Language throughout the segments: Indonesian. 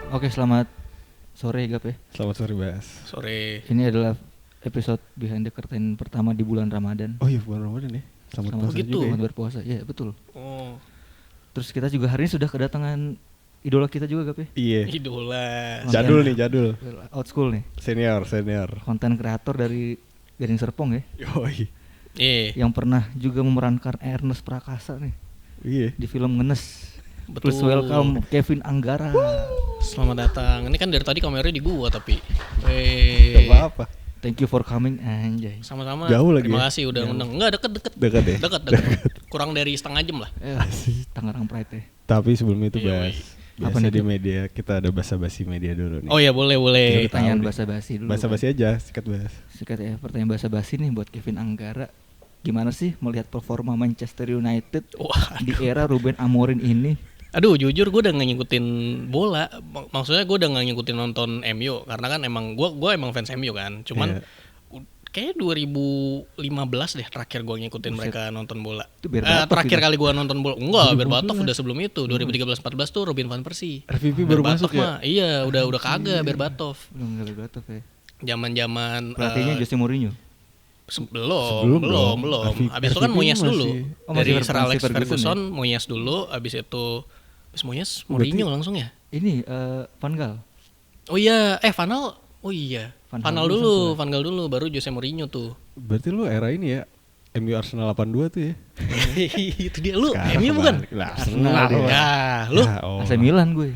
Oke, selamat sore Gap ya. Selamat sore Bas. Sore. Ini adalah episode Behind the Curtain pertama di bulan Ramadan. Oh iya bulan Ramadan ya. Selamat puasa gitu. juga ya. Selamat berpuasa, ya betul. Oh, Terus kita juga hari ini sudah kedatangan idola kita juga Gap ya. Iya. idola. Jadul nih, jadul. Old school nih, Senior. konten kreator dari Gading Serpong ya. Yoi. Iya, Yang pernah juga memerankan Ernest Prakasa nih Iya. di film Ngenes. betul. Please welcome Kevin Anggara. Selamat datang. Ini kan dari tadi kameranya di gua tapi. Gak apa-apa. Thank you for coming anjay. Sama-sama. Jauh lagi Terima ya? kasih udah ngundang. Enggak deket-deket. Dekat ya. Dekat. Kurang dari setengah jam lah. Tangerang Pride ya. Tapi sebelum itu Iya, Bas. Apa Biasa nih di tuh? media kita ada basa-basi media dulu nih. Oh ya boleh. Pertanyaan tahu nih. basa-basi dulu. Basa-basi aja, sikat Bas. Sikat ya, pertanyaan basa-basi nih buat Kevin Anggara. Gimana sih melihat performa Manchester United Wah, di era Ruben Amorim ini? aduh jujur gue udah gak ngikutin bola. Maksudnya gue udah gak ngikutin nonton MU karena kan emang gue emang fans MU kan. Cuman kayaknya 2015 deh terakhir gue ngikutin Buset. mereka nonton bola. Itu Berbatov Terakhir gitu. kali gue nonton bola. Enggak, 2012. Berbatov udah sebelum itu. 2013-14 tuh Robin van Persie. RVP baru Berbatov masuk ya? mah, iya udah kagak Berbatov. Belum nggak Berbatov ya. Zaman-zaman Pelatihnya Jose Mourinho. belum. Abis itu kan RVP Moyes masih- dulu. Oh, masih Dari Sir Alex Ferguson Ferguson, Moyes dulu, abis itu Moyes Mourinho langsung ya. Ini Van Gaal. Oh iya, Van Gaal. Oh iya. Van Van Gaal Gaal dulu dulu, Van Gaal dulu baru Jose Mourinho tuh. Berarti lu era ini ya. MU Arsenal 82 tuh ya. Itu dia lu, Sekarang MU bukan? kebalik. Lah, Arsenal Arsenal. dia. Ya, lu. Ya, oh. AC Milan gue.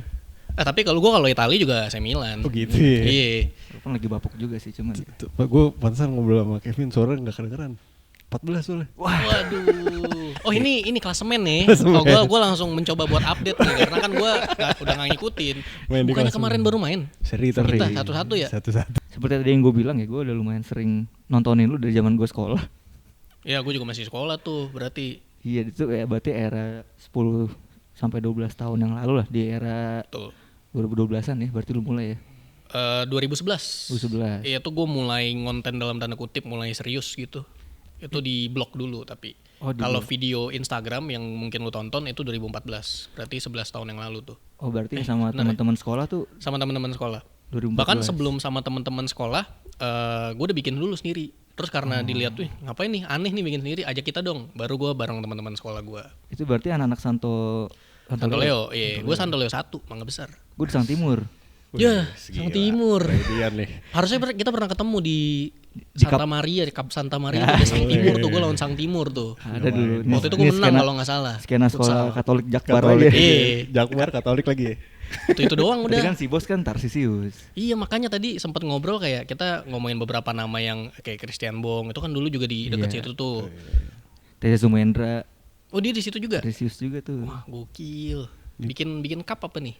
Tapi kalau Italia juga AC Milan. Oh gitu ya. Iya. Gue kan lagi bapuk juga sih cuman. Gue pantesan ngobrol sama Kevin suara gak kedengeran. 14 soalnya. Waduh. Oh ini klasemen nih. Klasemen. Oh gue langsung mencoba buat update nih karena kan gue udah nggak ngikutin. Main di Bukannya klasemen. kemarin baru main? Seri Kita satu-satu ya. Satu-satu. Seperti tadi yang gue bilang ya, gue udah lumayan sering nontonin lu dari zaman gue sekolah. Ya gue juga masih sekolah tuh berarti. Iya itu kayak berarti era 10 sampai 12 tahun yang lalu lah, di era Tuh. 2012-an ya, berarti lu mulai ya. 2011. 2011. Iya tuh gue mulai ngonten dalam tanda kutip mulai serius gitu. Itu di blog dulu tapi. Oh, di Kalau blog. video Instagram yang mungkin lu tonton itu 2014. Berarti 11 tahun yang lalu tuh. Oh berarti sama bener ya? teman-teman sekolah tuh Sama teman-teman sekolah. 2014. Bahkan sebelum sama teman-teman sekolah, gue udah bikin dulu sendiri. Terus karena dilihat, wih ngapain nih, aneh nih bikin sendiri, ajak kita dong. Baru gue bareng teman-teman sekolah gue. itu berarti anak-anak Santo Santo Leo, iya, gue Santo Leo 1, Mangga Besar. Gue di Sang Timur. Ya, Sang Timur. Dia nih. Harusnya kita pernah ketemu di Santa Maria, di Kap Santa Maria, di Sang Timur tuh, gue lawan Sang Timur tuh. Ada dulu. Waktu itu gue menang kalau nggak salah. Skena sekolah Futsal. Katolik Jakbar Katolik. aja. Iya. Jakbar Katolik lagi ya. Itu doang Berarti udah. kan si bos kan Tarsisius. Iya makanya tadi sempat ngobrol kayak kita ngomongin beberapa nama yang kayak Christian Bong itu kan dulu juga di dekat Iya. situ tuh. Teza Sumendra, Oh dia di situ juga. Tarsisius juga tuh. Wah gokil. Bikin cup apa nih?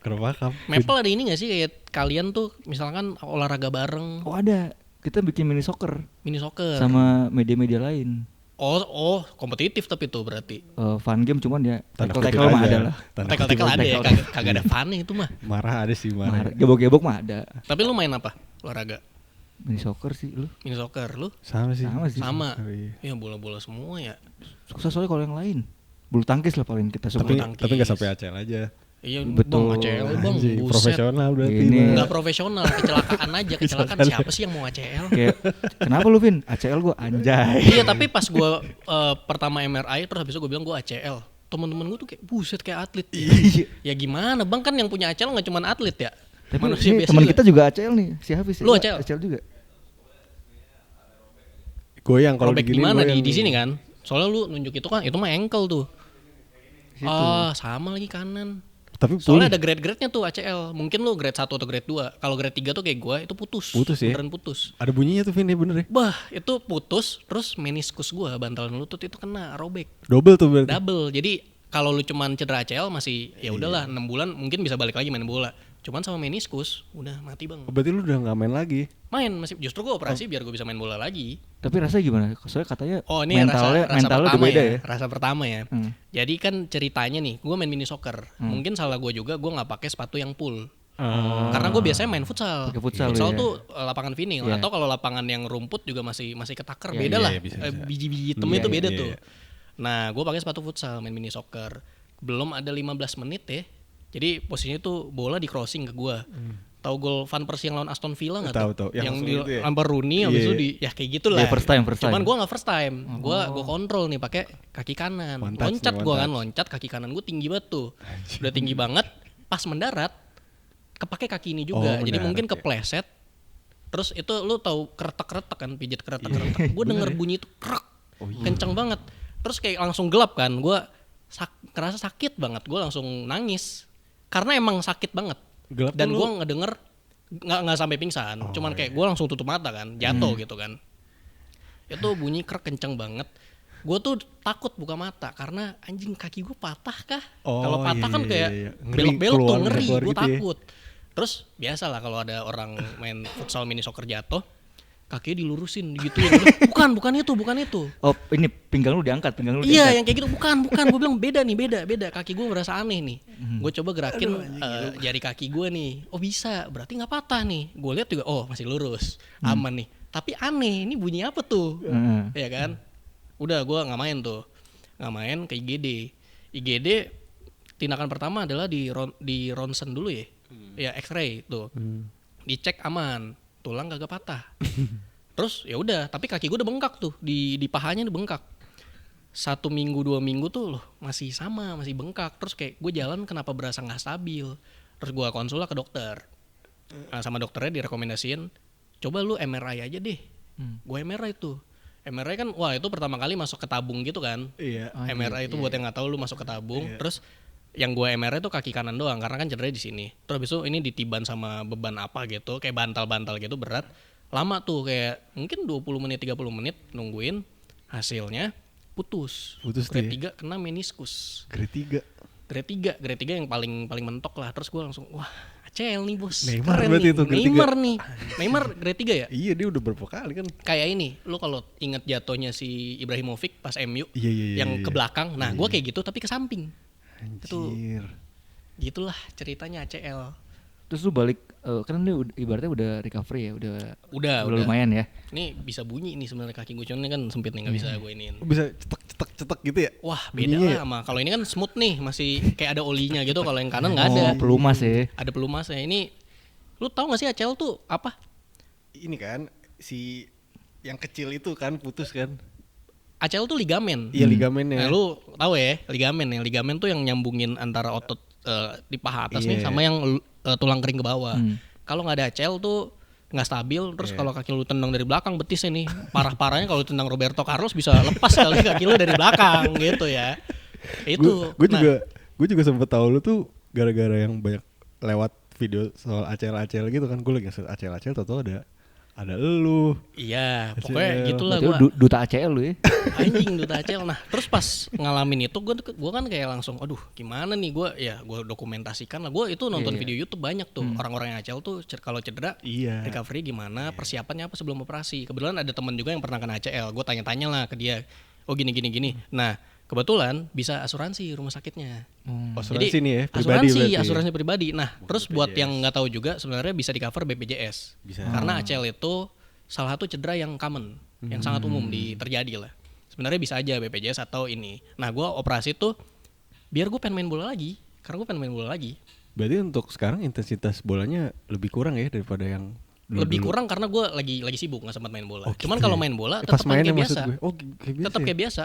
Kenapa kamu? Maple ada ini gak sih kayak kalian tuh misalkan olahraga bareng, Oh ada. Kita bikin mini soccer mini soccer. sama media-media lain. Oh kompetitif tapi tuh berarti. Fun game cuman ya Tanda tackle kutip mah aja. ada lah. Tanda Tackle kutip ada aja. ya, kagak ada fun itu mah. Marah ada sih marah. Gebok-gebok mah ada. Tapi lu main apa? Olahraga? Mini soccer sih lu. Mini soccer lu? Sama sih. Sama sih. Sama. Oh, iya. Ya bola-bola semua ya. Sukses soalnya kalau yang lain. Bulu tangkis lah paling kita suka. Tapi tangkis. tapi nggak sampai ACL aja. Iya Betul. bang ACL bang, Anjing, buset. profesional berarti. Ini- Bang. Nggak profesional, kecelakaan aja, kecelakaan siapa sih yang mau ACL? Kayak kenapa lu Vin? ACL gua anjay. Iya tapi pas gue pertama MRI terus habis itu gue bilang gue ACL, temen-temen gue tuh kayak buset kayak atlet. Iya. Ya gimana bang, kan yang punya ACL nggak cuma atlet ya, Tapi manusia ini biasa teman juga. kita juga ACL nih, si Hafiz. Lu ya? ACL? juga. Goyang kalau Robek digini di mana goyang. di sini kan? Soalnya lu nunjuk itu kan, itu mah ankle tuh. Situ. Ah sama lagi kanan. Tapi Soalnya pulih. ada grade-grade-nya tuh ACL. Mungkin lu grade 1 atau grade 2. Kalau grade 3 tuh kayak gue itu putus. Putus ya? Beneran putus. Ada bunyinya tuh Vin ya bener ya. Bah, itu putus terus meniskus gue, bantalan lutut itu kena robek. Double tuh berarti. Double. Jadi kalau lu cuman cedera ACL masih ya udahlah 6 bulan mungkin bisa balik lagi main bola. Cuman sama meniskus udah mati bang. Oh, berarti lu udah nggak main lagi. Main masih justru gue operasi biar gue bisa main bola lagi. Tapi rasanya gimana? Soalnya katanya Oh ini mentalnya rasa mentalnya udah pertama beda ya, ya. rasa pertama ya. Hmm. Jadi kan ceritanya nih, gue main mini soccer. Mungkin salah gue juga, gue nggak pakai sepatu yang full. Karena gue biasanya main futsal. Pakai futsal lu ya. tuh lapangan vinil Iya. atau kalau lapangan yang rumput juga masih ketaker Iya, beda iya, lah. bisa, bisa. Biji-biji hitam Iya, itu beda iya, tuh. iya. Nah, gue pakai sepatu futsal main mini soccer. Belum ada 15 menit ya. Jadi posisinya tuh bola di crossing ke gue. Tahu gol Van Persie yang lawan Aston Villa nggak? Tahu. Yang langsung di itu ya? lambar Rooney habis itu di ya kayak gitulah. First time. Cuman gue nggak first time. Gue kontrol nih pakai kaki kanan. One touch Loncat nih, gue one kan touch. loncat kaki kanan gue tinggi banget tuh. Udah tinggi banget. Pas mendarat kepake kaki ini juga. Oh, Jadi mendarat, mungkin ya. kepleset. Terus itu lu tahu keretek-keretek kan, pijit keretek-keretek. Gue denger bunyi itu krek. Kenceng banget. Terus kayak langsung gelap kan. Gue ngerasa sakit banget. Gue langsung nangis. Karena emang sakit banget. Gelap Dan tuh gue ngedenger nggak sampai pingsan. Cuman kayak gue langsung tutup mata kan, jatuh gitu kan. Itu bunyi krek kenceng banget. Gue tuh takut buka mata karena anjing kaki gue patah kah? Oh, Kalau patah iya, kan iya, kayak iya. Ngeri, belok-belok tuh keluar ngeri. Gue gitu ya. takut. Terus biasa lah kalau ada orang main futsal mini soccer jatuh, kakinya dilurusin digituin. bukan itu. Oh, ini pinggang lu diangkat. Iya, yang kayak gitu bukan. Gue bilang beda. Kaki gue merasa aneh nih. Gue coba gerakin jari kaki gue nih. Oh bisa, berarti nggak patah nih. Gue lihat juga, oh masih lurus, aman nih. Tapi aneh, ini bunyi apa tuh? Ya kan? Udah, gue nggak main ke IGD. Tindakan pertama adalah di ronsen dulu ya. Ya X-ray tuh. Dicek aman, tulang kagak patah. Terus ya udah, tapi kaki gue udah bengkak tuh, di pahanya udah bengkak. 1 minggu 2 minggu tuh loh masih bengkak. Terus kayak gue jalan kenapa berasa nggak stabil. Terus gue konsul lah ke dokter. Nah, sama dokternya direkomendasiin, coba lu MRI aja deh. Gue MRI tuh. MRI kan wah itu pertama kali masuk ke tabung gitu kan. Iya. MRI itu buat yang nggak tahu lu masuk ke tabung. Terus yang gue MRI itu kaki kanan doang karena kan cedera di sini. Terus habis itu ini ditiban sama beban apa gitu, kayak bantal-bantal gitu berat. Lama tuh kayak mungkin 20 menit 30 menit nungguin hasilnya putus grade 3 kena meniskus. Grade 3. Grade 3 yang paling mentok lah. Terus gue langsung wah ACL nih bos. Neymar keren berarti nih. itu grade 3. Neymar nih. Neymar grade 3 ya? Iya, dia udah berapa kali kan? Kayak ini, lu kalau inget jatuhnya si Ibrahimovic pas MU Iya, yang ke belakang. Nah, gue kayak gitu tapi ke samping. Anjir. Gitulah ceritanya ACL. Terus lu balik, kan ini ibaratnya udah recovery ya, Udah. lumayan ya. Ini bisa bunyi nih sebenarnya kaki gue, cuman ini kan sempit nih nggak bisa gue iniin. Bisa cetek gitu ya? Wah beda Bunyinya lah sama kalau ini kan smooth nih, masih kayak ada olinya gitu. Kalau yang kanan nggak ada. Pelumas ya. Ada pelumasnya. Ini lu tahu nggak sih ACL tuh apa? Ini kan si yang kecil itu kan putus kan? ACL tuh ligamen. Iya, ligamennya. Nah lu tahu ya ligamen ya. Ligamen tuh yang nyambungin antara otot di paha atas nih sama yang tulang kering ke bawah. Kalau nggak ada ACL tuh nggak stabil. Terus kalau kaki lu tendang dari belakang betisnya nih parah-parahnya kalau tendang Roberto Carlos bisa lepas kali kaki lu dari belakang gitu ya. Itu. Gue juga sempet tahu lu tuh gara-gara yang banyak lewat video soal ACL gitu kan. Gue lagi nge-search ACL tau ada elu. Iya, pokoknya ACL. gitulah Berarti gue. lu duta ACL lu ya. Anjing duta ACL. Nah terus pas ngalamin itu gue kan kayak langsung aduh gimana nih gue dokumentasikan lah. Gue itu nonton video YouTube banyak tuh orang-orang yang ACL tuh kalau cedera recovery gimana, persiapannya apa sebelum operasi. Kebetulan ada teman juga yang pernah kena ACL. Gue tanya-tanya lah ke dia, oh gini. Nah kebetulan bisa asuransi rumah sakitnya. Asuransi Jadi, nih ya, pribadi berarti. asuransi pribadi. Nah, terus buat yang nggak tahu juga sebenarnya bisa di cover BPJS. Bisa. Karena ACL itu salah satu cedera yang common, yang sangat umum terjadi lah. Sebenarnya bisa aja BPJS atau ini. Nah, gue operasi tuh biar gue pengen main bola lagi. Karena gue pengen main bola lagi. Berarti untuk sekarang intensitas bolanya lebih kurang ya daripada yang dulu. Lebih kurang karena gue lagi sibuk nggak sempat main bola. Oh, Cuman gitu kalau ya? main bola Pas tetap mainnya kayak maksud biasa. gue. Oh, kayak biasa. Tetap ya? kayak biasa.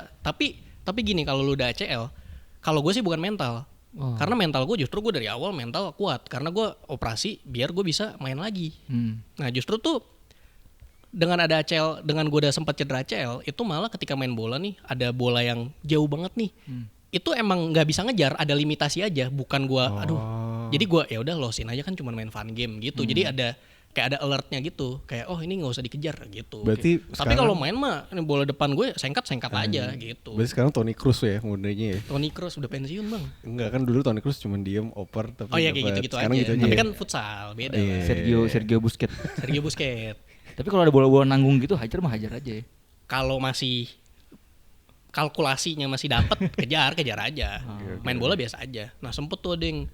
Tapi gini kalau lu udah ACL, kalau gue sih bukan mental. Karena mental gue justru gue dari awal mental kuat. Karena gue operasi biar gue bisa main lagi. Nah justru tuh dengan ada ACL, dengan gue udah sempat cedera ACL, itu malah ketika main bola nih, ada bola yang jauh banget nih. Itu emang nggak bisa ngejar, ada limitasi aja. Bukan gue, aduh. Jadi gue ya udah losin aja kan cuma main fun game gitu. Jadi ada kayak ada alertnya gitu, kayak oh ini nggak usah dikejar gitu. Berarti tapi kalau main mah ini bola depan gue sengkat aja gitu. Berarti sekarang Toni Kroos ya modelnya ya? Toni Kroos udah pensiun bang. Enggak kan dulu Toni Kroos cuma diem oper tapi Oh iya kayak gitu-gitu aja. Tapi kan futsal beda lah. Sergio Busquets. Sergio Busquets. Tapi kalau ada bola-bola nanggung gitu hajar aja ya. Kalau masih kalkulasinya masih dapat kejar aja. Main bola biasa aja. Nah sempet tuh ada yang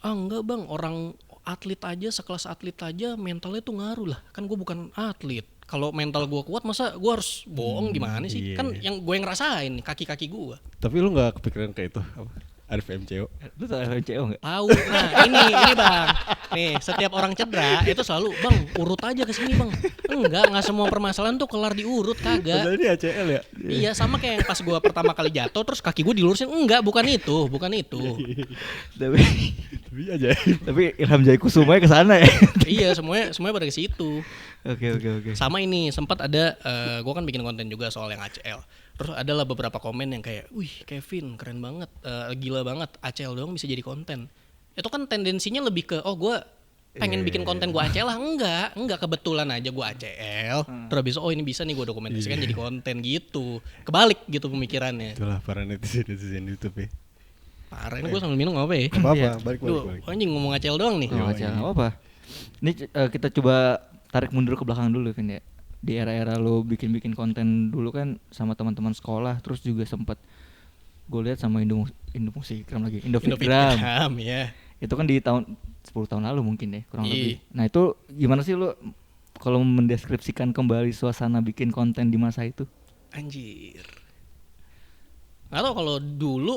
enggak bang, orang atlet aja sekelas atlet aja mentalnya tuh ngaruh lah. Kan gue bukan atlet. Kalau mental gue kuat masa gue harus bohong gimana sih? iya. Kan yang gue yang ngerasain kaki-kaki gue. Tapi lu nggak kepikiran kayak itu apa? Arif MCO. Lu tau FMCO nggak? Tahu. Nah, ini Bang. Nih, setiap orang cedera itu selalu, "Bang, urut aja ke sini, Bang." Enggak semua permasalahan tuh kelar diurut, kagak. Padahal ini ACL ya. Iya, sama kayak yang pas gue pertama kali jatuh terus kaki gue dilurusin. Enggak, bukan itu. Tapi Tapi aja. tapi Ilham Jaiku semuanya ke sana ya. Iya, semuanya pada ke situ. Oke. Sama ini sempat ada gue kan bikin konten juga soal yang ACL. Terus adalah beberapa komen yang kayak, "Wih, Kevin keren banget, gila banget, ACL doang bisa jadi konten." Itu kan tendensinya lebih ke, oh gue pengen bikin konten gue ACL lah. Enggak kebetulan aja gue ACL. Terus abis oh ini bisa nih gue dokumentasikan jadi konten gitu. Kebalik gitu pemikirannya. Itulah para netizen YouTube ya. Parah, ini gue sambil minum apa ya? Gak apa-apa, Iya. balik. Duh, anjing ngomong ACL doang nih. Oh, ACL nggak apa-apa. Ini kita coba tarik mundur ke belakang dulu kan ya. Di era-era lo bikin konten dulu kan sama teman-teman sekolah, terus juga sempat gue lihat sama Indomusikgram lagi, Indofikgram. Ya. Itu kan di tahun 10 tahun lalu mungkin ya, kurang Iya. lebih. Nah, itu gimana sih lo kalau mendeskripsikan kembali suasana bikin konten di masa itu? Anjir. Nggak tahu kalau dulu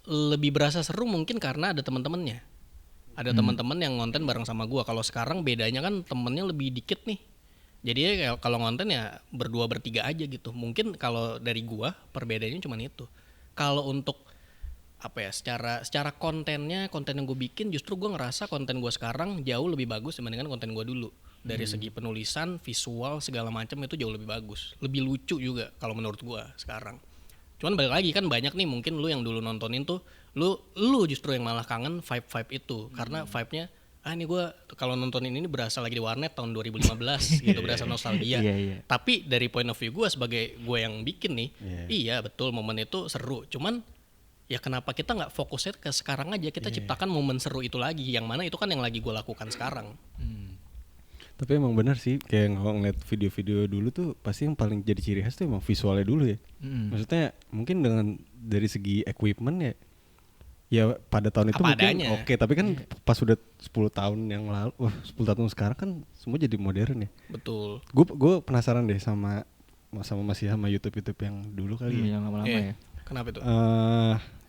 lebih berasa seru mungkin karena ada teman-temannya. Ada teman-teman yang ngonten bareng sama gua. Kalau sekarang bedanya kan temennya lebih dikit nih. Jadi ya kalau ngonten ya berdua bertiga aja gitu. Mungkin kalau dari gua perbedaannya cuma itu. Kalau untuk apa ya secara konten yang gue bikin justru gue ngerasa konten gue sekarang jauh lebih bagus dibandingkan konten gue dulu. Dari segi penulisan, visual segala macam itu jauh lebih bagus, lebih lucu juga kalau menurut gue sekarang. Cuman balik lagi kan banyak nih mungkin lu yang dulu nontonin tuh lu justru yang malah kangen vibe itu karena vibe-nya ini gue kalau nontonin ini berasa lagi di warnet tahun 2015 gitu, berasa nostalgia. Iya. Tapi dari point of view gue sebagai gue yang bikin nih, iya betul momen itu seru. Cuman ya kenapa kita nggak fokusnya ke sekarang aja, kita ciptakan momen seru itu lagi, yang mana itu kan yang lagi gue lakukan sekarang. Tapi emang benar sih, kayak ngeliat video-video dulu tuh pasti yang paling jadi ciri khas tuh emang visualnya dulu ya. Maksudnya mungkin dengan dari segi equipment ya pada tahun itu Apa mungkin adanya. oke, tapi kan pas udah 10 tahun yang lalu, 10 tahun sekarang kan semua jadi modern ya. Betul. Gue penasaran deh sama YouTube yang dulu kali ya. Yang lama-lama ya. Kenapa itu?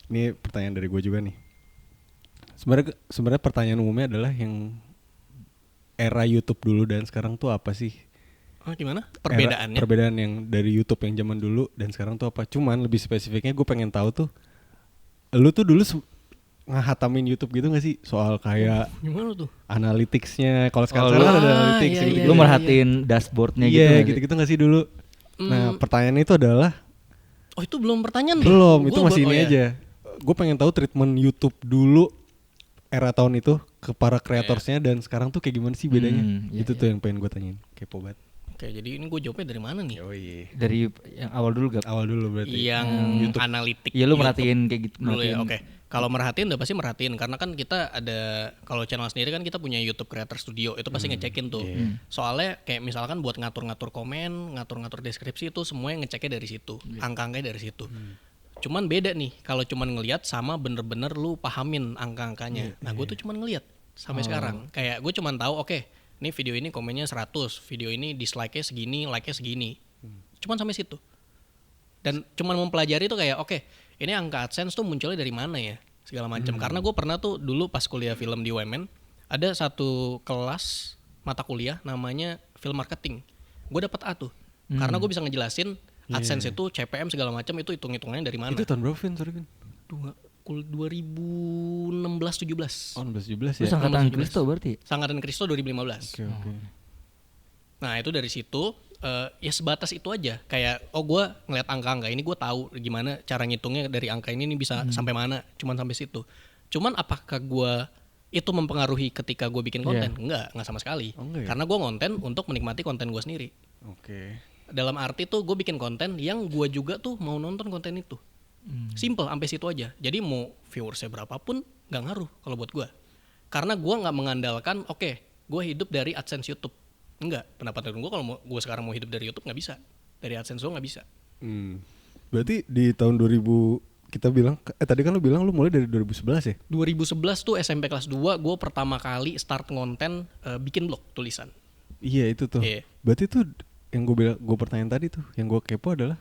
Ini pertanyaan dari gue juga nih. Sebenarnya pertanyaan umumnya adalah yang era YouTube dulu dan sekarang tuh apa sih? Gimana? Perbedaannya? Perbedaan yang dari YouTube yang zaman dulu dan sekarang tuh apa? Cuman lebih spesifiknya gue pengen tahu tuh, lu tuh dulu ngehatamin YouTube gitu gak sih? Soal kayak Gimana tuh? analytics-nya. Kalau sekarang lu- kan ada analytics iya, gitu. iya, Lu iya. merhatiin dashboardnya gitu. Iya, nggak sih? gitu-gitu gak sih dulu? Nah, pertanyaannya itu adalah Oh itu belum pertanyaan tuh? belum, Gua itu masih oh ini ya. aja. Gue pengen tahu treatment YouTube dulu era tahun itu ke para kreatorsnya dan sekarang tuh kayak gimana sih bedanya? Iya, Itu iya. tuh yang pengen gue tanyain. Kepo banget. Oke, jadi ini gue jawabnya dari mana nih? Oh iya. Dari yang awal dulu gak? Awal dulu berarti. Yang YouTube. analitik. Iya lu YouTube merhatiin kayak gitu. dulu ya. merhatiin. Oke. Kalau merhatiin udah pasti merhatiin karena kan kita ada kalau channel sendiri kan kita punya YouTube Creator Studio itu pasti ngecekin tuh. Soalnya kayak misalkan buat ngatur-ngatur komen, ngatur-ngatur deskripsi itu semuanya ngeceknya dari situ. Angka-angkanya dari situ. Cuman beda nih kalau cuman ngelihat sama bener-bener lu pahamin angka-angkanya. Nah, gue tuh cuman ngelihat sampai sekarang. Kayak gue cuman tahu oke, nih video ini komennya 100, video ini dislike-nya segini, like-nya segini. Cuman sampai situ. Dan cuman mempelajari tuh kayak oke, ini angka AdSense tuh munculnya dari mana ya? Segala macam. Karena gue pernah tuh dulu pas kuliah film di UMN, ada satu kelas mata kuliah namanya film marketing. Gue dapet A tuh. Karena gue bisa ngejelasin AdSense itu CPM segala macam itu hitung-hitungannya dari mana. Itu tahun berapa Vin? Sorry Vin. 2016-17. Oh 16-17 Lu ya? angkatan 17. Kristo berarti? Sangkatan Kristo 2015. Oke. Nah itu dari situ ya sebatas itu aja. Kayak gue ngeliat angka-angka ini gue tahu gimana cara ngitungnya dari angka ini bisa sampai mana. Cuman sampai situ. Cuman apakah gue itu mempengaruhi ketika gue bikin konten? Enggak sama sekali. Oh, enggak ya? Karena gue konten untuk menikmati konten gue sendiri. Oke. Dalam arti tuh gue bikin konten yang gue juga tuh mau nonton konten itu. Simple sampai situ aja. Jadi mau viewersnya berapapun nggak ngaruh kalau buat gue. Karena gue nggak mengandalkan gue hidup dari AdSense YouTube. Enggak. Pendapat gue kalau gue sekarang mau hidup dari YouTube nggak bisa. Dari AdSense gue nggak bisa. Berarti di tahun 2000 kita bilang, tadi kan lu bilang lu mulai dari 2011 ya? 2011 tuh SMP kelas 2 gue pertama kali start ngonten bikin blog tulisan. Iya itu tuh. Iya. Berarti tuh yang gue pertanyaan tadi tuh, yang gue kepo adalah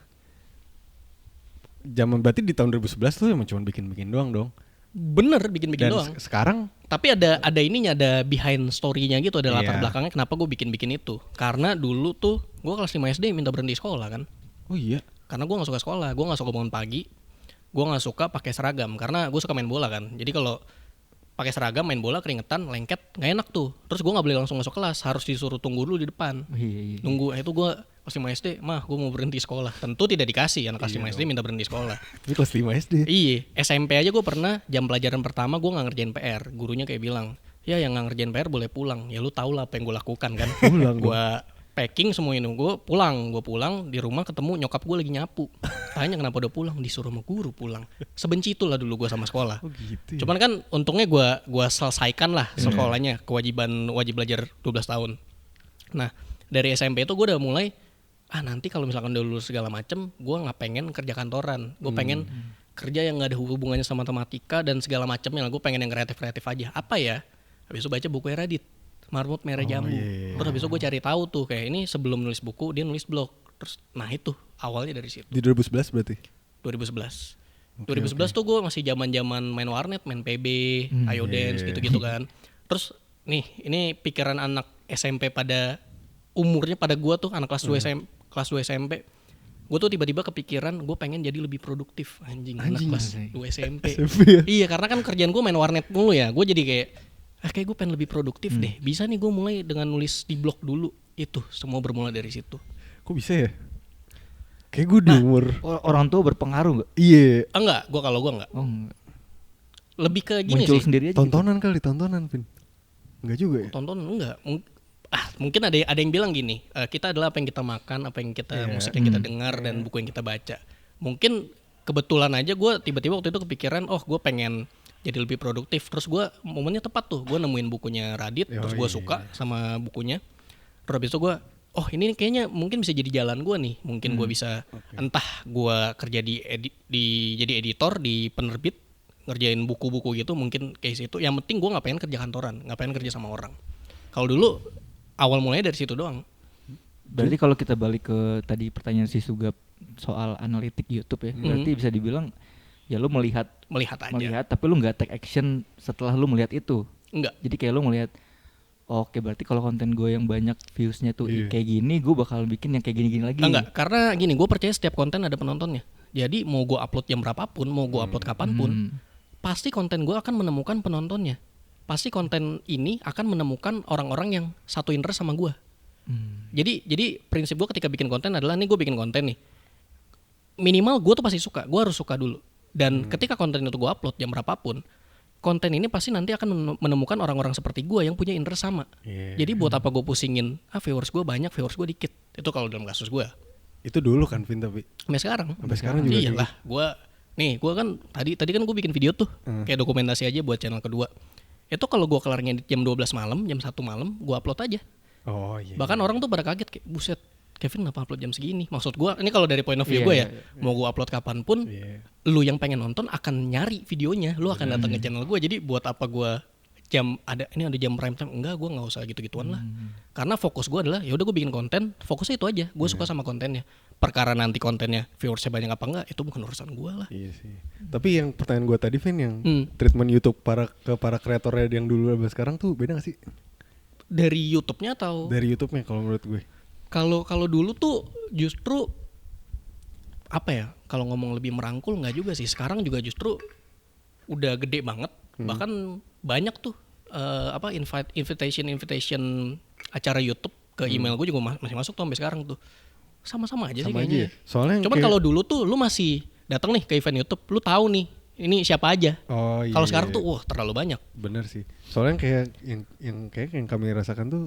zaman berarti di tahun 2011 tuh emang cuma bikin-bikin doang dong. Bener bikin-bikin Dan doang. sekarang Tapi ada ininya, ada behind story-nya gitu, ada latar Iya. belakangnya kenapa gue bikin-bikin itu. Karena dulu tuh gue kelas 5 SD minta berhenti sekolah kan. oh iya. Karena gue gak suka sekolah, gue gak suka bangun pagi, gue gak suka pakai seragam karena gue suka main bola kan. Jadi kalau pakai seragam main bola keringetan, lengket, nggak enak tuh. Terus gue nggak boleh langsung masuk kelas, harus disuruh tunggu dulu di depan. Iya. Nunggu, itu gue kelas 5 SD, mah gue mau berhenti sekolah. Tentu tidak dikasih, anak kelas 5 SD minta berhenti sekolah. Ini kelas 5 SD. Iya, SMP aja gue pernah jam pelajaran pertama gue nggak ngerjain PR. Gurunya kayak bilang, ya yang nggak ngerjain PR boleh pulang. Ya lu tau lah apa yang gue lakukan kan. Pulang dong. Gue packing semua ini, gue pulang di rumah ketemu nyokap gue lagi nyapu. Tanya kenapa udah pulang, disuruh sama guru pulang. Sebenci itulah dulu gue sama sekolah. Oh gitu ya. Cuman kan untungnya gue selesaikan lah sekolahnya, wajib belajar 12 tahun. Nah dari SMP itu gue udah mulai nanti kalau misalkan udah lulus segala macem, gue nggak pengen kerja kantoran, gue pengen kerja yang nggak ada hubungannya sama matematika dan segala macamnya. Gue pengen yang kreatif aja. Apa ya? Habis itu baca buku Radit, Marmut Merah Jambu. iya. Terus habis itu gue cari tahu tuh kayak ini sebelum nulis buku dia nulis blog. Terus nah itu awalnya dari situ. Di 2011 berarti. 2011. 2011 tuh gue masih zaman main warnet, main PB, Ayo Dance gitu-gitu kan. Terus nih, ini pikiran anak SMP pada umurnya pada gue tuh anak kelas 2 SMP. Gue tuh tiba-tiba kepikiran gue pengen jadi lebih produktif anjing anak kelas 2 SMP. SMP ya? Iya, karena kan kerjaan gue main warnet mulu ya. Gue jadi kayak gue pengen lebih produktif deh. Bisa nih gue mulai dengan nulis di blog dulu. Itu semua bermula dari situ. Kok bisa ya? Kayak gue di umur. Orang tua berpengaruh nggak? Iya. Enggak, gue enggak. Oh, enggak. Lebih ke gini Muncul sih. sendiri aja. Tontonan kali, tontonan, Vin. Enggak juga ya? Tonton enggak. Mungkin ada yang bilang gini, kita adalah apa yang kita makan, apa yang kita musik yang kita dengar dan buku yang kita baca. Mungkin kebetulan aja gue tiba-tiba waktu itu kepikiran, gue pengen jadi lebih produktif. Terus gue momennya tepat tuh, gue nemuin bukunya Radit, terus gue suka sama bukunya. Terus habis itu gue, ini kayaknya mungkin bisa jadi jalan gue nih. Mungkin gue bisa entah gue kerja jadi editor di penerbit, ngerjain buku-buku gitu, mungkin kayak situ. Yang penting gue nggak pengen kerja kantoran, nggak pengen kerja sama orang. Kalau dulu awal mulanya dari situ doang. Berarti kalau kita balik ke tadi pertanyaan si Sugap soal analitik YouTube ya, berarti bisa dibilang ya lu melihat aja. tapi lu nggak take action setelah lu melihat itu. Enggak. Jadi kayak lu ngelihat oke, berarti kalau konten gue yang banyak viewsnya tuh kayak gini, gue bakal bikin yang kayak gini-gini lagi. Enggak, karena gini, gue percaya setiap konten ada penontonnya. Jadi mau gue upload jam berapapun, mau gue upload kapanpun, pasti konten gue akan menemukan penontonnya. Pasti konten ini akan menemukan orang-orang yang satu interest sama gue. Jadi prinsip gue ketika bikin konten adalah nih gue bikin konten nih, minimal gue tuh pasti suka, gue harus suka dulu. Dan ketika konten itu gue upload jam berapapun, konten ini pasti nanti akan menemukan orang-orang seperti gue yang punya interest sama. Jadi buat apa gue pusingin, viewers gue banyak, viewers gue dikit. Itu kalau dalam kasus gue. Itu dulu kan, Vin, tapi Sampai sekarang juga. Iyalah, gue kan tadi kan gue bikin video tuh kayak dokumentasi aja buat channel kedua. Itu kalau gue kelarnya jam 12 malam, jam 1 malam, gue upload aja. Oh iya. Bahkan orang tuh pada kaget kayak buset, Kevin kenapa upload jam segini? Maksud gue, ini kalau dari point of view gue ya, mau gue upload kapanpun, lu yang pengen nonton akan nyari videonya, lu akan datang ke channel gue. Jadi buat apa gue ada jam prime time? Enggak, gue nggak usah gitu-gituan lah. Karena fokus gue adalah, ya udah gue bikin konten, fokusnya itu aja. Gue suka sama kontennya. Perkara nanti kontennya viewersnya banyak apa enggak, itu bukan urusan gue lah. Iya sih. Tapi yang pertanyaan gue tadi, Vin, yang treatment YouTube ke para kreatornya yang dulu sampai sekarang tuh beda gak sih? Dari YouTube-nya atau? Dari YouTube-nya kalau menurut gue. Kalau dulu tuh justru apa ya? Kalau ngomong lebih merangkul nggak juga sih. Sekarang juga justru udah gede banget. Bahkan banyak tuh invitation acara YouTube ke email gue juga masih masuk tuh sampai sekarang tuh. Sama-sama aja sih kayaknya. Soalnya cuman kalau dulu tuh lu masih datang nih ke event YouTube, lu tahu nih ini siapa aja. Oh iya. Kalau sekarang tuh terlalu banyak. Bener sih. Soalnya kayak yang kami rasakan tuh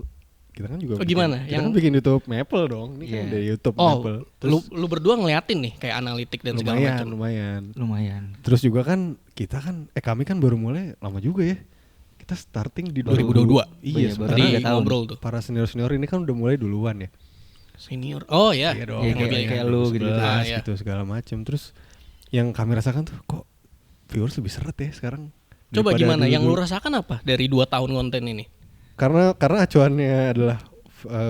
kita kan juga gimana? Kita kan bikin YouTube Maple dong. Ini kan dari YouTube Maple. Terus lu berdua ngeliatin nih kayak analitik dan segala macam. Lumayan. Terus juga kan kita kan kami kan baru mulai lama juga ya. Kita starting di 2022. Iya, tadi ngobrol tuh. Para senior ini kan udah mulai duluan ya. Senior. Oh ya. Iya dong. Kayak lu gitu segala macam. Terus yang kami rasakan tuh kok viewers lebih seret ya sekarang. Coba gimana? Yang lu rasakan apa dari 2 tahun konten ini? Karena acuannya adalah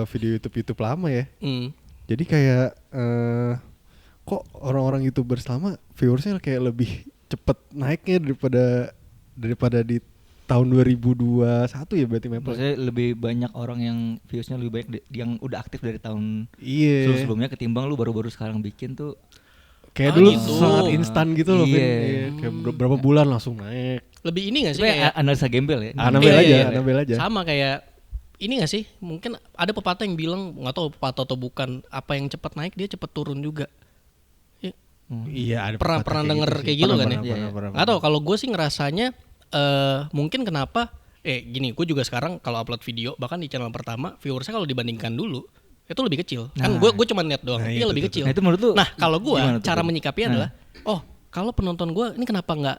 video YouTube lama ya. Hmm. Jadi kayak kok orang-orang YouTubers lama viewersnya kayak lebih cepet naiknya daripada di tahun 2021 ya berarti Maple. Maksudnya lebih banyak orang yang viewsnya lebih banyak yang udah aktif dari tahun Iya. sebelumnya ketimbang lu baru-baru sekarang bikin tuh. Kayak dulu gitu. sangat instan gitu loh, Vin. Iya. Iya, kayak berapa bulan langsung naik. Lebih ini gak sih Tapi kayak analisa gembel ya. Anabel Iya, aja, iya. Anabel aja. sama kayak ini gak sih? Mungkin ada pepatah yang bilang, nggak tahu pepatah atau bukan, apa yang cepat naik dia cepat turun juga. Ya, Iya, ada pernah pepatah denger sih. kayak gitu kan ya? Iya, iya. Nggak tahu kalau gue sih ngerasanya mungkin kenapa gini, gue juga sekarang kalau upload video bahkan di channel pertama viewersnya kalau dibandingkan dulu itu lebih kecil. Kan gue cuma lihat doang, Nah, iya itu lebih tuh. kecil. Nah, itu menurut lu Nah, kalau gue gimana tuh, cara Vin? menyikapinya adalah, kalau penonton gue ini kenapa nggak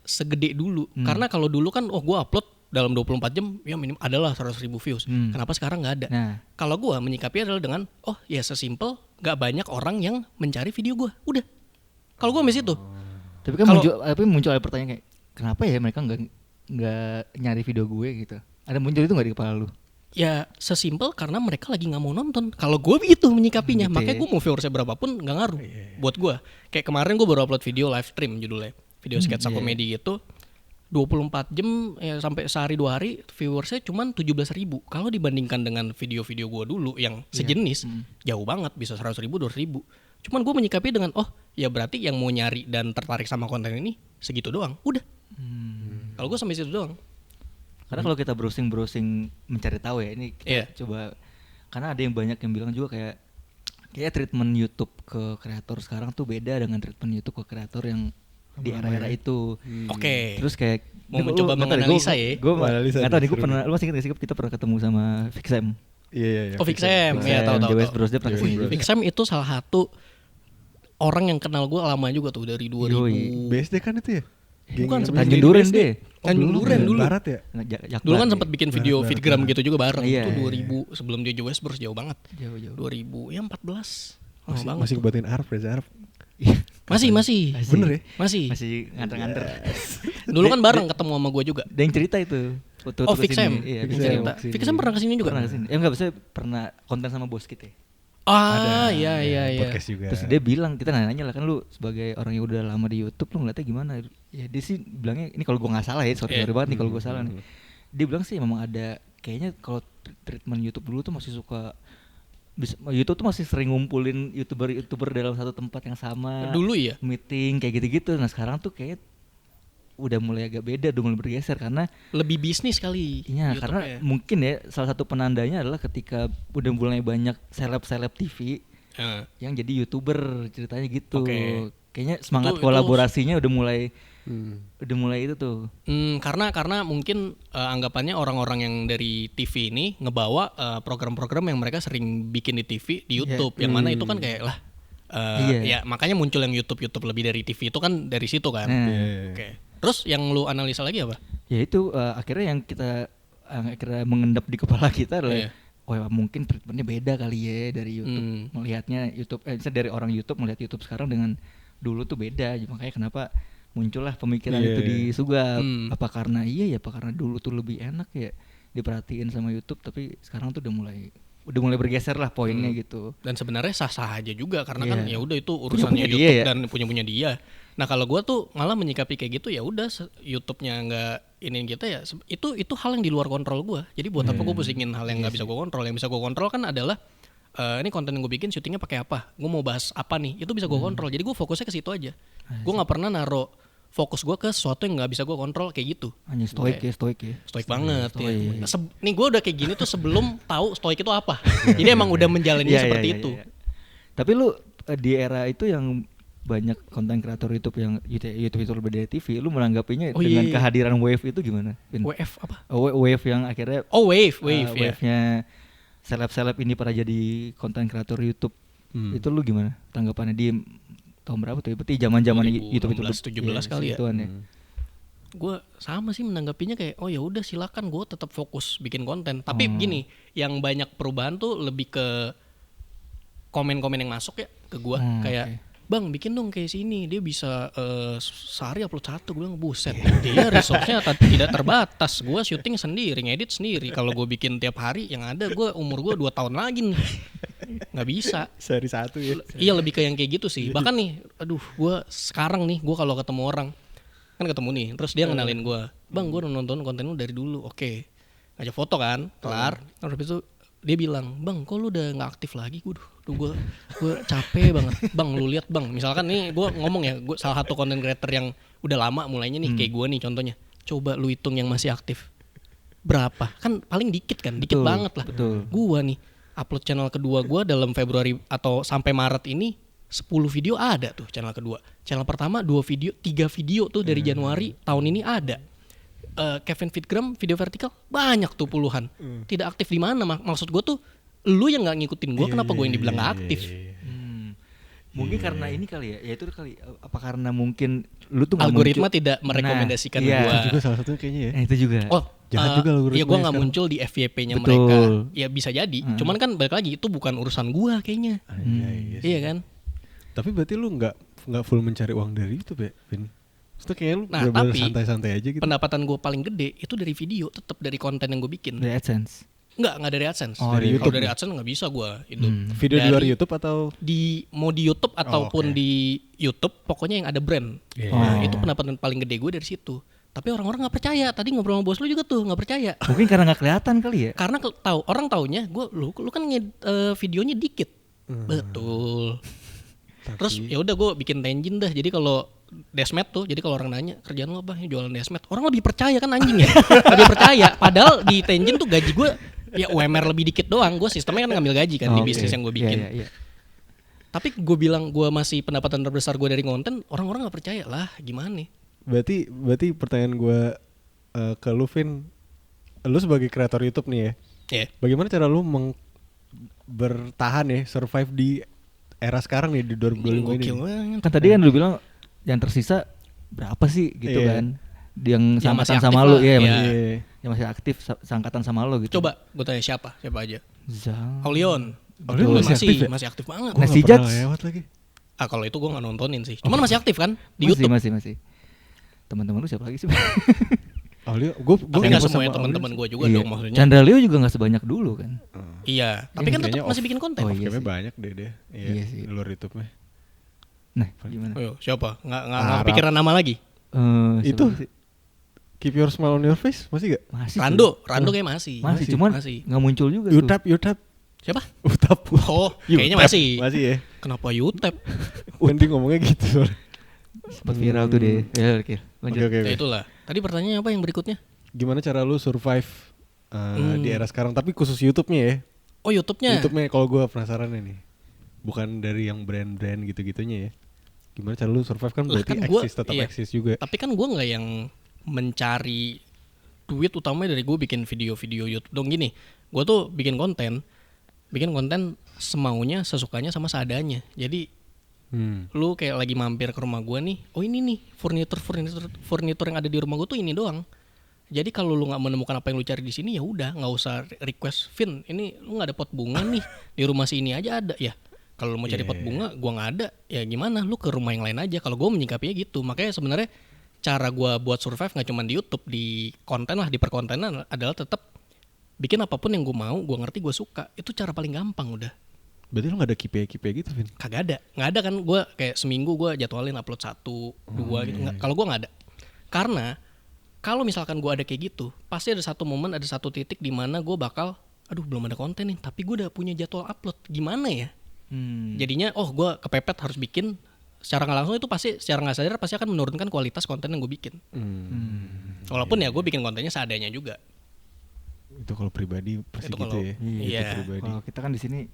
segede dulu? Karena kalau dulu kan, gue upload dalam 24 jam ya minim adalah 100.000 views. Kenapa sekarang nggak ada? Nah. Kalau gue menyikapi adalah dengan, ya sesimpel nggak banyak orang yang mencari video gue. Udah. Kalau gue itu. Tapi kan Kalau- muncul ada pertanyaan kayak kenapa ya mereka nggak nyari video gue gitu. Ada muncul itu nggak di kepala lu? Ya sesimpel karena mereka lagi nggak mau nonton. Kalau gue itu menyikapinya, Gitu makanya ya. gue mau viewersnya berapapun nggak ngaruh. Buat gue, kayak kemarin gue baru upload video live stream judulnya, video sketsa iya. komedi gitu. 24 jam ya sampai sehari 2 hari viewersnya cuman 17.000. Kalau dibandingkan dengan video-video gue dulu yang sejenis, jauh banget, bisa 100.000, 200.000. Cuman gue menyikapi dengan ya berarti yang mau nyari dan tertarik sama konten ini segitu doang. Udah. Kalau gue sampai situ doang. Karena kalau kita browsing mencari tahu ya ini kita Iya. coba, karena ada yang banyak yang bilang juga kayak treatment YouTube ke kreator sekarang tuh beda dengan treatment YouTube ke kreator yang di era-era itu. Oke. Terus kayak Mau ini mencoba menganalisa ya? Gue Menganalisa nggak tahu nih, nih, gue seru pernah, lu masih ingat gak sih kita pernah ketemu sama Fixem. Iya. Oh, Fixem, ya tahu. JWS Bros, dia pernah kesini juga. Fixem itu salah satu orang yang kenal gue lama juga tuh dari 2000. Yoi. BSD kan itu ya? Bukan, Geng- sebelum Tanjung jadi Duren BSD. deh. Tanjung belum Duren ya? dulu. Barat ya? Dulu kan sempat bikin video Barat, feedgram barat. gitu juga bareng. Iya, Itu iya. 2000 sebelum dia JWS Bros jauh banget. Jauh. 2000 ya 14. Lama Masih, banget. masih kebatin Arab, Reza Arab. Masih. Bener ya? Masih. Masih nganter-nganter. Dulu kan bareng ketemu sama gue juga. Dia yang cerita itu. Waktu Oh, kesini. Fixem. Iya, Fixem. Fixem. Cerita. kesini. Fixem pernah kesini juga. Pernah kesini. Enggak, maksudnya pernah konten sama bos kita. Iya. Podcast juga. Terus dia bilang, kita nanya lah kan lu sebagai orang yang udah lama di YouTube lu ngeliatnya gimana? Ya dia sih bilangnya, ini kalau gua nggak salah ya, sorry Iya. banget nih kalau gua salah nih. Dia bilang sih memang ada, kayaknya kalau treatment YouTube dulu tuh masih suka YouTube tuh masih sering ngumpulin youtuber dalam satu tempat yang sama, Dulu ya. meeting kayak gitu-gitu. Nah sekarang tuh kayak udah mulai agak beda, udah mulai bergeser karena Lebih bisnis kali. iya, YouTube-nya. karena mungkin ya salah satu penandanya adalah ketika udah mulai banyak seleb TV Heeh. yang jadi YouTuber ceritanya gitu. Oke. Kayaknya semangat Itu- kolaborasinya udah mulai Hmm. itu tuh. Karena mungkin anggapannya orang-orang yang dari TV ini ngebawa program-program yang mereka sering bikin di TV di YouTube, yang mana itu kan kayak lah Iya. ya makanya muncul yang YouTube lebih dari TV itu kan dari situ kan. Nah, Iya. Oke. Terus yang lu analisa lagi apa? ya itu akhirnya yang kita akhirnya mengendap di kepala kita adalah Iya. oh ya, mungkin treatmentnya beda kali ya dari YouTube, melihatnya YouTube misalnya dari orang YouTube melihat YouTube sekarang dengan dulu tuh beda. Makanya kenapa muncullah pemikiran Iya, itu iya. di Sugap. Hmm. Apa karena apa karena dulu tuh lebih enak ya diperhatiin sama YouTube, tapi sekarang tuh udah mulai bergeser lah poinnya gitu. Dan sebenarnya sah-sah aja juga karena kan Iya. ya udah itu urusannya Punya YouTube dia ya. dan punya dia. Nah, kalau gua tuh malah menyikapi kayak gitu ya udah YouTube-nya nggak ini kita ya itu hal yang di luar kontrol gua. Jadi buat apa gua pusingin hal yang nggak bisa gua kontrol? Yang bisa gua kontrol kan adalah ini konten yang gue bikin syutingnya pakai apa, gue mau bahas apa nih, itu bisa gue kontrol. Jadi gue fokusnya ke situ aja. Gue nggak pernah naro fokus gue ke sesuatu yang nggak bisa gue kontrol kayak gitu. Hanya stoik ya. Stoik banget stoik. ya. Nih gue udah kayak gini tuh sebelum tahu stoik itu apa. Jadi emang udah menjalaninya Iya, seperti iya, itu. iya. Tapi lu di era itu yang banyak konten kreator YouTube yang YouTube itu lebih dari TV, lu menanggapinya Oh, dengan iya. kehadiran Wave itu gimana? Vin? WF apa? Wave yang akhirnya Oh wave ya. wave-nya seleb-seleb ini pada jadi konten kreator YouTube. Itu lu gimana tanggapannya di tahun berapa tuh? Berarti zaman-zaman YouTube itu 2016, 17 kali ya. segituan ya. Gue sama sih menanggapinya kayak oh ya udah silakan, gue tetap fokus bikin konten. Tapi gini, yang banyak perubahan tuh lebih ke komen-komen yang masuk ya ke gue. Kayak Bang bikin dong kayak sini, dia bisa sehari upload 1. Gue bilang buset, dia resource-nya tidak terbatas. Gue syuting sendiri, ngedit sendiri. Kalau gue bikin tiap hari, yang ada gue umur gue 2 tahun lagi nih, nggak bisa. Sehari 1 ya. Iya lebih ke yang kayak gitu sih. Bahkan nih, aduh gue sekarang nih, gue kalau ketemu orang, kan ketemu nih, terus dia ngenalin gue, bang gue udah nonton konten lu dari dulu, oke. Ngajak foto kan, kelar. Terus habis itu dia bilang, bang kok lu udah nggak aktif lagi? Gue capek banget. Bang lu lihat bang, misalkan nih gue ngomong ya, gue salah satu content creator yang udah lama mulainya nih, kayak gue nih contohnya. Coba lu hitung yang masih aktif berapa? Kan paling dikit kan, dikit banget lah. Gue nih upload channel kedua gue dalam Februari atau sampai Maret ini 10 video ada tuh channel kedua. Channel pertama 2 video, 3 video tuh dari Januari tahun ini ada. Kevin Fitgram video vertikal banyak tuh puluhan. Tidak aktif di mana? Maksud gue tuh lu yang nggak ngikutin gue, kenapa gue yang dibilang nggak aktif? Mungkin karena ini kali ya itu kali apa karena mungkin lu tuh algoritma tidak merekomendasikan gue. Itu juga salah satunya kayaknya ya. Itu juga. Oh, jahat juga algoritma. Ya gue nggak muncul di FYP-nya mereka. Ya bisa jadi. Cuman kan balik lagi itu bukan urusan gue kayaknya. Iya kan? Tapi berarti lu nggak full mencari uang dari YouTube ya, Vin? Itu kayak lu tapi santai-santai aja gitu. Pendapatan gue paling gede itu dari video, tetap dari konten yang gue bikin. Dari AdSense? Nggak dari AdSense. Dari YouTube. Kalau dari AdSense nggak bisa gue itu. Video di luar YouTube atau mau di YouTube ataupun di YouTube, pokoknya yang ada brand. Nah, itu pendapatan paling gede gue dari situ. Tapi orang-orang nggak percaya. Tadi ngobrol sama bos lu juga tuh nggak percaya. Mungkin karena nggak kelihatan kali ya. Karena orang taunya lu kan videonya dikit. Betul. Terus ya udah gue bikin Tenjin dah. Jadi kalau Desmet tuh, jadi kalau orang nanya kerjaan lo apa? Ya jualan Desmet. Orang lebih percaya kan anjing ya. Lebih percaya. Padahal di Tenjin tuh gaji gue ya UMR lebih dikit doang. Gue sistemnya kan ngambil gaji kan di bisnis yang gue bikin. Iya. Tapi gue bilang gue masih pendapatan terbesar gue dari konten, orang-orang nggak percaya lah. Gimana? Berarti pertanyaan gue ke lu, Vin, lu sebagai kreator YouTube nih ya. Yeah. Bagaimana cara lu bertahan ya, survive di era sekarang nih di 2025 ini? Kan tadi kan lu bilang yang tersisa berapa sih gitu kan? Yang seangkatan sama lu yang masih aktif seangkatan sama lu gitu. Coba gue tanya siapa aja. Aulion Aulion masih aktif banget. Nasi Judge lewat lagi. Kalau itu gue nggak nontonin sih. Cuman masih aktif kan di YouTube. Masih. Teman-teman lu siapa lagi sih? Aulion, gue nggak semuanya teman-teman gue juga dong maksudnya. Chandra Leo juga nggak sebanyak dulu kan? Iya, tapi kan tetap masih bikin konten. Kayaknya banyak deh. Iya sih. Luar YouTube mah. Nah, gimana? Siapa? Nggak pikiran nama lagi? Itu Keep Your Smile on Your Face masih gak? Masih. Rando kayak masih. Cuman nggak muncul juga tuh. Utap. Siapa? Utap. Oh, kayaknya masih. Masih ya. Kenapa Utap? Nanti ngomongnya gitu soalnya. Sempat viral tuh deh. Ya, oke. Lanjut. Okay. Ya itulah. Tadi pertanyaannya apa yang berikutnya? Gimana cara lu survive di era sekarang? Tapi khusus YouTube-nya ya. Oh, YouTube-nya. YouTube-nya kalau gue penasaran nih. Bukan dari yang brand-brand gitu-gitunya ya. Gimana cara lu survive kan berarti kan tetap eksis juga. Tapi kan gue nggak yang mencari duit utamanya dari gue bikin video-video YouTube dong gini. Gue tuh bikin konten semaunya, sesukanya sama seadanya. Jadi lu kayak lagi mampir ke rumah gue nih, oh ini nih furnitur yang ada di rumah gue tuh ini doang. Jadi kalau lu nggak menemukan apa yang lu cari di sini ya udah nggak usah request, Vin ini lu nggak ada pot bunga nih di rumah sini aja ada ya. Kalau lu mau cari pot bunga, gue nggak ada ya gimana? Lu ke rumah yang lain aja. Kalau gue menyikapinya gitu, makanya sebenarnya cara gue buat survive nggak cuma di YouTube, di konten lah, di perkontenan adalah tetap bikin apapun yang gue mau, gue ngerti, gue suka. Itu cara paling gampang udah. Berarti lu gak ada KPI gitu, Vin? Kagak ada kan. Gue kayak seminggu gue jadwalin upload 1, 2 gitu. Kalau gue gak ada. Karena kalau misalkan gue ada kayak gitu, pasti ada satu momen, ada satu titik di mana gue bakal, aduh belum ada konten nih, tapi gue udah punya jadwal upload. Gimana ya? Jadinya gue kepepet harus bikin. Secara nggak langsung itu pasti, secara nggak sadar pasti akan menurunkan kualitas konten yang gue bikin. Walaupun ya gue bikin kontennya seadanya juga. Itu kalau pribadi pasti itu gitu ya. Iya. Kalau kita kan di sini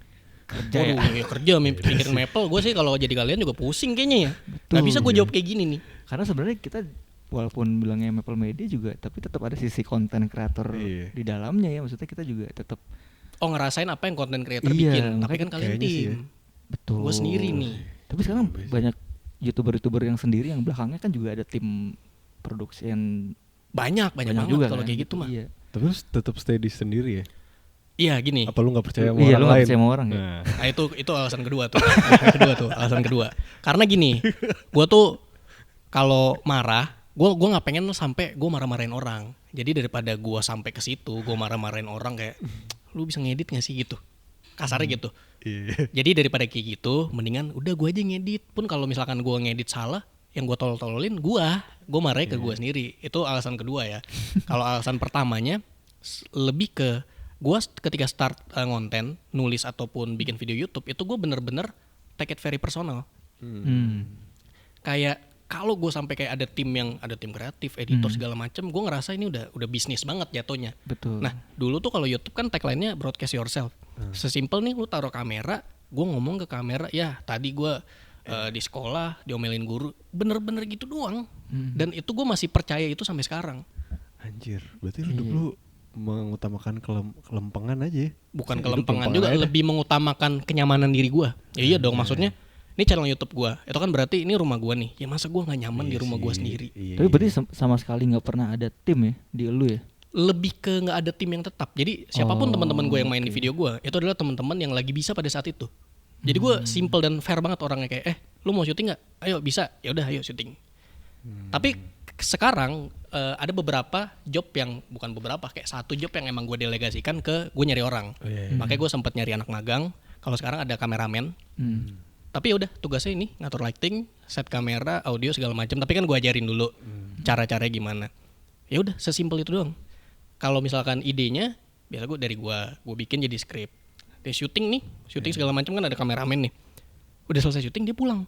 kerja kerja mikirin Maple. Gue sih kalau jadi kalian juga pusing kayaknya ya. Gak bisa gue jawab kayak gini nih. Karena sebenarnya kita walaupun bilangnya Maple Media juga, tapi tetap ada sisi konten kreator di dalamnya ya. Maksudnya kita juga tetap ngerasain apa yang konten kreator bikin. Tapi kan kalian tim. Betul. Gue sendiri nih. Tapi sekarang banyak YouTuber yang sendiri yang belakangnya kan juga ada tim produksi yang banyak banget juga kalau kan? kayak gitu mah. Iya. Tapi harus tetap stay di sendiri ya. Iya gini. Apa lu nggak percaya sama Iya, orang lu nggak lain? percaya sama orang ya? Nah, Nah itu alasan kedua tuh. Alasan kedua. Karena gini, gue tuh kalau marah, gue nggak pengen sampai gue marah-marahin orang. Jadi daripada gue sampai ke situ, gue marah-marahin orang kayak, lu bisa ngedit nggak sih gitu, kasarnya gitu. iya. Jadi daripada kayak gitu, mendingan udah gue aja ngedit. Pun kalau misalkan gue ngedit salah, yang gue tolol-tololin gue marahnya ke gue sendiri. Itu alasan kedua ya. Kalau alasan pertamanya lebih ke gue ketika start ngonten, nulis ataupun bikin video YouTube, itu gue bener-bener take it very personal. Kayak kalau gue sampai kayak ada tim kreatif, editor segala macem, gue ngerasa ini udah bisnis banget jatuhnya. Betul. Nah dulu tuh kalau YouTube kan tagline-nya broadcast yourself. Sesimpel nih lu taruh kamera, gue ngomong ke kamera, ya tadi gue di sekolah diomelin guru, bener-bener gitu doang. Dan itu gue masih percaya itu sampai sekarang. Anjir, berarti lu hidup lu mengutamakan kelempengan aja ya? Bukan Hidup kelempengan lempengan juga, aja. lebih mengutamakan kenyamanan diri gue. Ya iya dong, maksudnya ini channel YouTube gue, itu kan berarti ini rumah gue nih. Ya masa gue nggak nyaman di rumah gue sendiri? Iya, Tapi berarti sama sekali nggak pernah ada tim ya di lu ya? Lebih ke nggak ada tim yang tetap. Jadi siapapun Oh, teman-teman gue yang main di video gue, itu adalah teman-teman yang lagi bisa pada saat itu. Jadi gue simple dan fair banget orangnya, kayak lu mau syuting nggak? Ayo bisa, ya udah ayo syuting. Tapi sekarang ada beberapa job yang bukan beberapa, kayak satu job yang emang gue delegasikan ke gue nyari orang. Makanya gue sempat nyari anak magang. Kalau sekarang ada kameramen. Tapi ya udah tugasnya ini ngatur lighting, set kamera, audio segala macam. Tapi kan gue ajarin dulu cara-caranya gimana. Ya udah sesimpel itu doang. Kalau misalkan idenya, biasa gue bikin jadi skrip. Dia syuting segala macam kan ada kameramen nih. Udah selesai syuting dia pulang.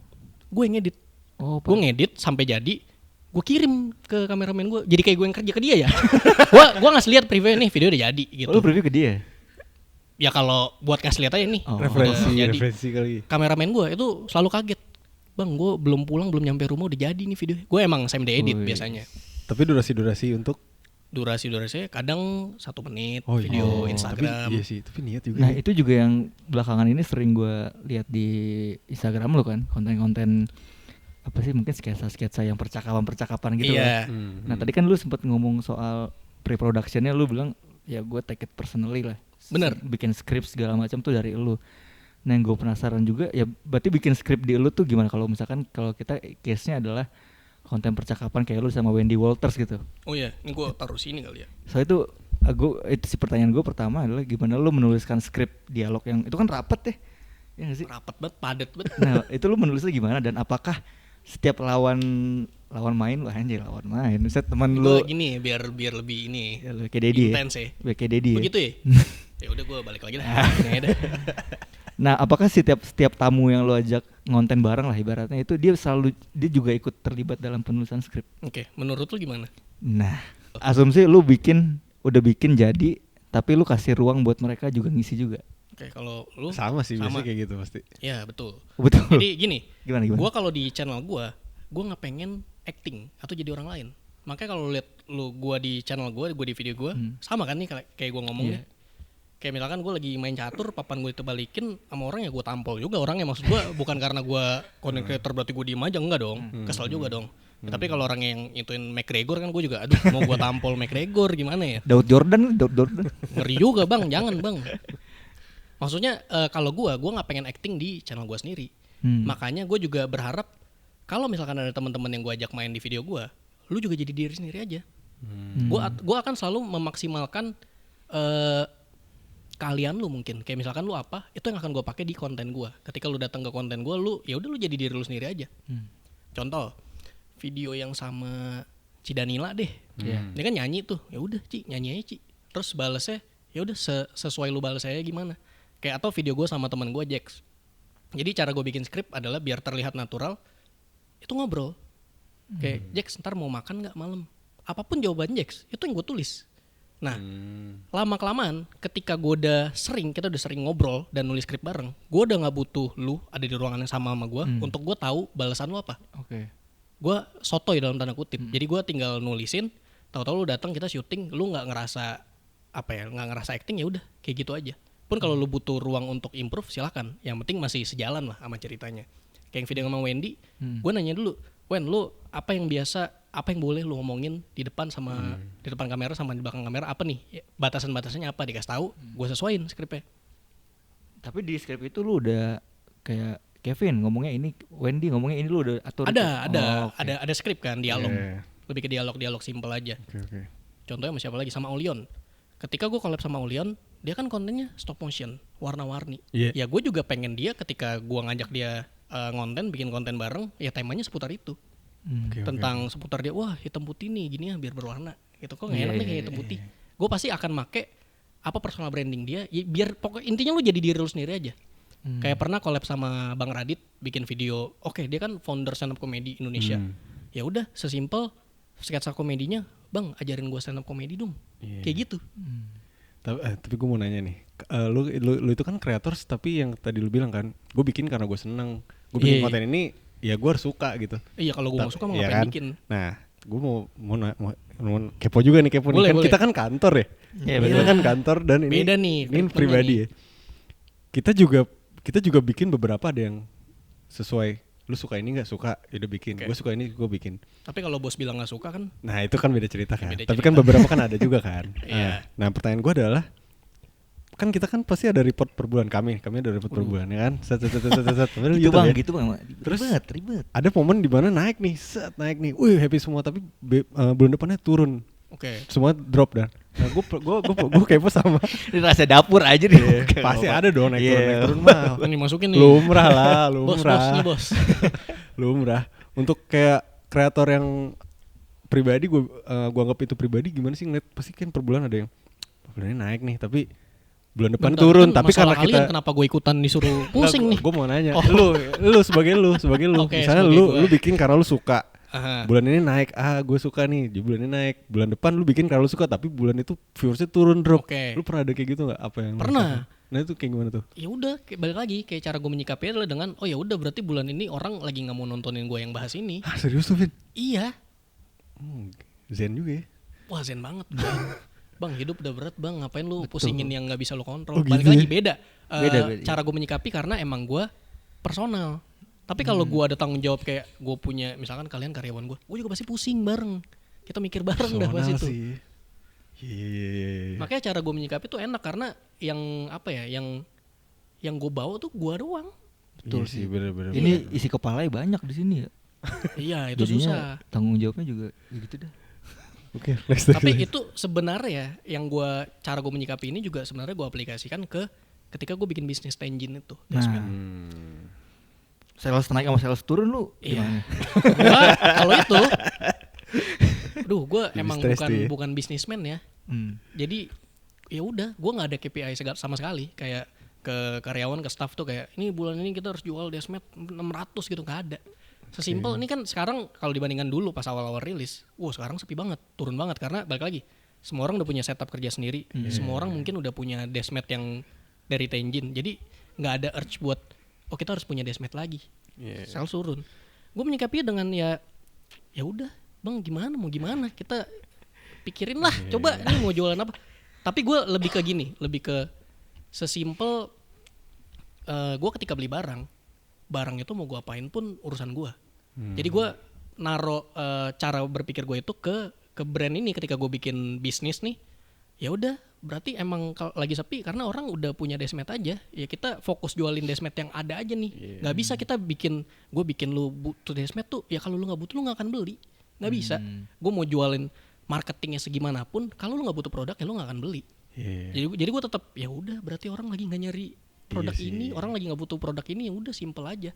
Gue yang ngedit. Gue ngedit sampai jadi, gue kirim ke kameramen gue. Jadi kayak gue yang kerja ke dia ya. Gue ngasih lihat preview nih video udah jadi gitu. Oh, lu preview ke dia? Ya kalau buat ngasih lihat aja nih. Oh. Referensi kali. Kameramen gue itu selalu kaget. Bang, gue belum pulang, belum nyampe rumah udah jadi nih video. Gue emang same day edit biasanya. Tapi durasi untuk Durasi-durasinya kadang 1 menit video Instagram. Tapi, iya sih, tapi niat juga. Nah itu juga yang belakangan ini sering gue lihat di Instagram lo kan, konten-konten apa sih, mungkin sketsa-sketsa yang percakapan gitu Iya. kan. Nah tadi kan lu sempat ngomong soal pre-productionnya, lu bilang ya gue take it personally lah. Bener. Bikin skrip segala macam tuh dari lu. Nah yang gue penasaran juga ya, berarti bikin skrip di lu tuh gimana kalau misalkan kalau kita case-nya adalah konten percakapan kayak lu sama Wendy Walters gitu. Oh iya, ini gue taruh sini kali ya. Soalnya itu itu sih pertanyaan gue pertama adalah gimana lu menuliskan skrip dialog yang itu kan rapet ya, ya gak sih? Rapet banget, padat banget. Nah itu lu menulisnya gimana dan apakah setiap lawan main lu anjir lawan main, misalnya teman lu Gue gini biar lebih ini ya, lu kayak Dedi ya, intens ya. kayak Dedi ya. Begitu ya. Ya udah gue balik lagi dah. Ini aja dah. Nah apakah setiap tamu yang lu ajak ngonten bareng lah ibaratnya itu dia juga ikut terlibat dalam penulisan skrip? Oke, menurut lu gimana? Nah asumsi lu udah bikin jadi tapi lu kasih ruang buat mereka juga ngisi juga. Oke, kalau lu sama sih biasanya kayak gitu pasti. Ya betul. Betul. Jadi gini, Gimana? gue kalau di channel gue nggak pengen acting atau jadi orang lain. Makanya kalau lihat gue di channel gue di video gue sama kan nih kayak gue ngomongnya. Kayak misalkan gue lagi main catur, papan gue balikin sama orang ya gue tampol juga orangnya. Maksud gue bukan karena gue content creator berarti gue diem aja, enggak dong. Kesel juga dong. Ya, tapi kalau orang yang ituin McGregor kan gue juga aduh mau gue tampol McGregor gimana ya. Daud Jordan. Ngeri juga bang, jangan bang. Maksudnya kalau gue nggak pengen acting di channel gue sendiri. Makanya gue juga berharap kalau misalkan ada teman-teman yang gue ajak main di video gue, lu juga jadi diri sendiri aja. Gue akan selalu memaksimalkan keahlian lu mungkin. Kayak misalkan lu apa, itu yang akan gue pakai di konten gue. Ketika lu datang ke konten gue, lu ya udah lu jadi diri lu sendiri aja. Contoh video yang sama Cidanila deh. Dia kan nyanyi tuh, ya udah Ci nyanyi aja Ci. Terus balesnya ya udah sesuai lu balas saya gimana. Kayak atau video gue sama teman gue Jax. Jadi cara gue bikin skrip adalah biar terlihat natural. Itu ngobrol. Kayak Jax ntar mau makan nggak malam? Apapun jawaban Jax itu yang gue tulis. Nah, lama kelamaan ketika kita udah sering ngobrol dan nulis skrip bareng, gue udah nggak butuh lu ada di ruangan yang sama gue untuk gue tahu balasan lu apa. Oke. Gue sotoy dalam tanda kutip. Jadi gue tinggal nulisin, tahu-tahu lu datang kita syuting, lu nggak ngerasa nggak ngerasa acting, ya udah kayak gitu aja. Pun kalau lu butuh ruang untuk improve silakan. Yang penting masih sejalan lah sama ceritanya. Kayak yang video sama Wendy, gue nanya dulu, Wen lu apa yang biasa apa yang boleh lu ngomongin di depan sama di depan kamera sama di belakang kamera apa nih? Batasan-batasannya apa dikasih tahu, gue sesuaiin skripnya. Tapi di skrip itu lu udah kayak Kevin ngomongnya ini, Wendy ngomongnya ini, lu udah atur. Ada skrip kan, dialog. Iya. Lebih ke dialog simpel aja. Oke. Contohnya sama siapa lagi? Sama Olion. Ketika gue collab sama Olion, dia kan kontennya stop motion, warna-warni. Iya. Ya gue juga pengen dia ketika gue ngajak dia ngonten, bikin konten bareng, ya temanya seputar itu. Oke. Tentang seputar dia, wah hitam putih nih, gini ya biar berwarna. Gitu kok nggak Iya, enak nih iya, kayak hitam putih. Gue pasti akan make apa personal branding dia, ya, biar pokok intinya lu jadi diri lu sendiri aja. Kayak pernah collab sama Bang Radit bikin video. Oke, dia kan founder stand up comedy Indonesia. Ya udah, sesimpel sketsa komedinya, Bang, ajarin gue stand up comedy dong. Iya. Kayak gitu. Tapi gue mau nanya nih, lu itu kan kreators tapi yang tadi lu bilang kan, gue bikin karena gue seneng, gue bikin Iya. konten ini, ya gue harus suka gitu. Iya, kalau gue nggak suka mau Iya ngapain kan? bikin. Nah, gue mau kepo juga nih, Boleh, kan boleh. kita kan kantor ya, Iya, kita betul. kan kantor dan ini Beda nih, ini treatmentnya pribadi nih. ya. Kita juga bikin beberapa, ada yang sesuai. Lu suka ini nggak suka, ya udah bikin. Oke. Gue suka ini, gue bikin. Tapi kalau bos bilang nggak suka kan, Nah itu kan beda cerita kan. Beda Tapi cerita. kan beberapa kan ada juga kan. Iya. Nah pertanyaan gue adalah, kan kita kan pasti ada report per bulan, kami ada report per bulan ya kan. Set. Padahal Gitu YouTube bang, ya. gitu bang. Terus Ribet. ada momen di mana naik nih, wih happy semua, tapi bulan depannya turun, oke. semua drop dan. Nah gue kepo sama. Ini rasa dapur aja nih. Pasti ada dong naik Iya. turun mah. Ini masukin nih. Lumrah lah, Bos, lumrah. nih bos. Lumrah. Untuk kayak kreator yang pribadi, gue anggap itu pribadi, gimana sih ngeliat, pasti kan per bulan ada yang bulannya naik nih, tapi bulan depan Bentar, turun, kan tapi karena masalah kalian kita kenapa gue ikutan disuruh pusing nih? Gue mau nanya, Oh. lu sebagai lu, Oke, misalnya sebagai gua. lu bikin karena lu suka, Aha. bulan ini naik, gue suka nih, di bulan ini naik, bulan depan lu bikin karena lu suka, tapi bulan itu viewersnya turun, drop. Oke. Lu pernah ada kayak gitu nggak? Apa yang lu Pernah. rasakan? Nah itu kayak gimana tuh? Ya udah, balik lagi kayak cara gue menyikapinya adalah dengan oh ya udah berarti bulan ini orang lagi nggak mau nontonin gue yang bahas ini. Ah serius tuh Vin? Iya. Zen juga ya? Wah zen banget. Bang hidup udah berat bang, ngapain lu Betul. pusingin yang nggak bisa lu kontrol? Oh, Balik gitu lagi ya? beda. Beda. Cara gue menyikapi karena emang gue personal. Tapi kalau gue ada tanggung jawab kayak gue punya, misalkan kalian karyawan gue juga pasti pusing bareng. Kita mikir bareng dah pas Personal itu. sih. Iya. Makanya cara gue menyikapi tuh enak karena yang apa ya, yang gue bawa tuh gue doang. Betul sih, bener-bener. Ini isi kepalanya banyak di sini ya. Iya itu Jadinya susah. tanggung jawabnya juga ya gitu dah. Oke, next. Tapi itu sebenarnya yang cara gue menyikapi ini juga sebenarnya gue aplikasikan ke ketika gue bikin bisnis engine itu. Nah, sales naik sama sales turun lu Iya. gimana? Gua kalau itu, gue Jadi emang stres tuh ya. bukan bisnismen ya. Jadi ya udah, gue nggak ada KPI sama sekali. Kayak ke karyawan, ke staff tuh kayak ini bulan ini kita harus jual Desmet 600 gitu, nggak ada. Sesimpel ini kan sekarang kalau dibandingkan dulu pas awal-awal rilis, sekarang sepi banget, turun banget karena balik lagi semua orang udah punya setup kerja sendiri, semua orang mungkin udah punya Desmet yang dari Tenjin, jadi nggak ada urge buat kita harus punya Desmet lagi. Sales turun. Gue menyikapinya dengan ya udah bang mau gimana kita pikirin lah, coba ini mau jualan apa. Tapi gue lebih ke gini, lebih ke sesimpel gue ketika beli barang itu mau gue apain pun urusan gue. Jadi gue naro cara berpikir gue itu ke brand ini ketika gue bikin bisnis nih. Ya udah, berarti emang kalau lagi sepi karena orang udah punya Desmet aja. Ya kita fokus jualin Desmet yang ada aja nih. Gak bisa kita gue bikin lu butuh Desmet tuh. Ya kalau lu nggak butuh lu nggak akan beli. Nggak bisa. Gue mau jualin marketingnya segimanapun, kalau lu nggak butuh produk ya lu nggak akan beli. Jadi gue tetap ya udah berarti orang lagi nggak nyari produk ini, orang lagi nggak butuh produk ini, ya udah simple aja.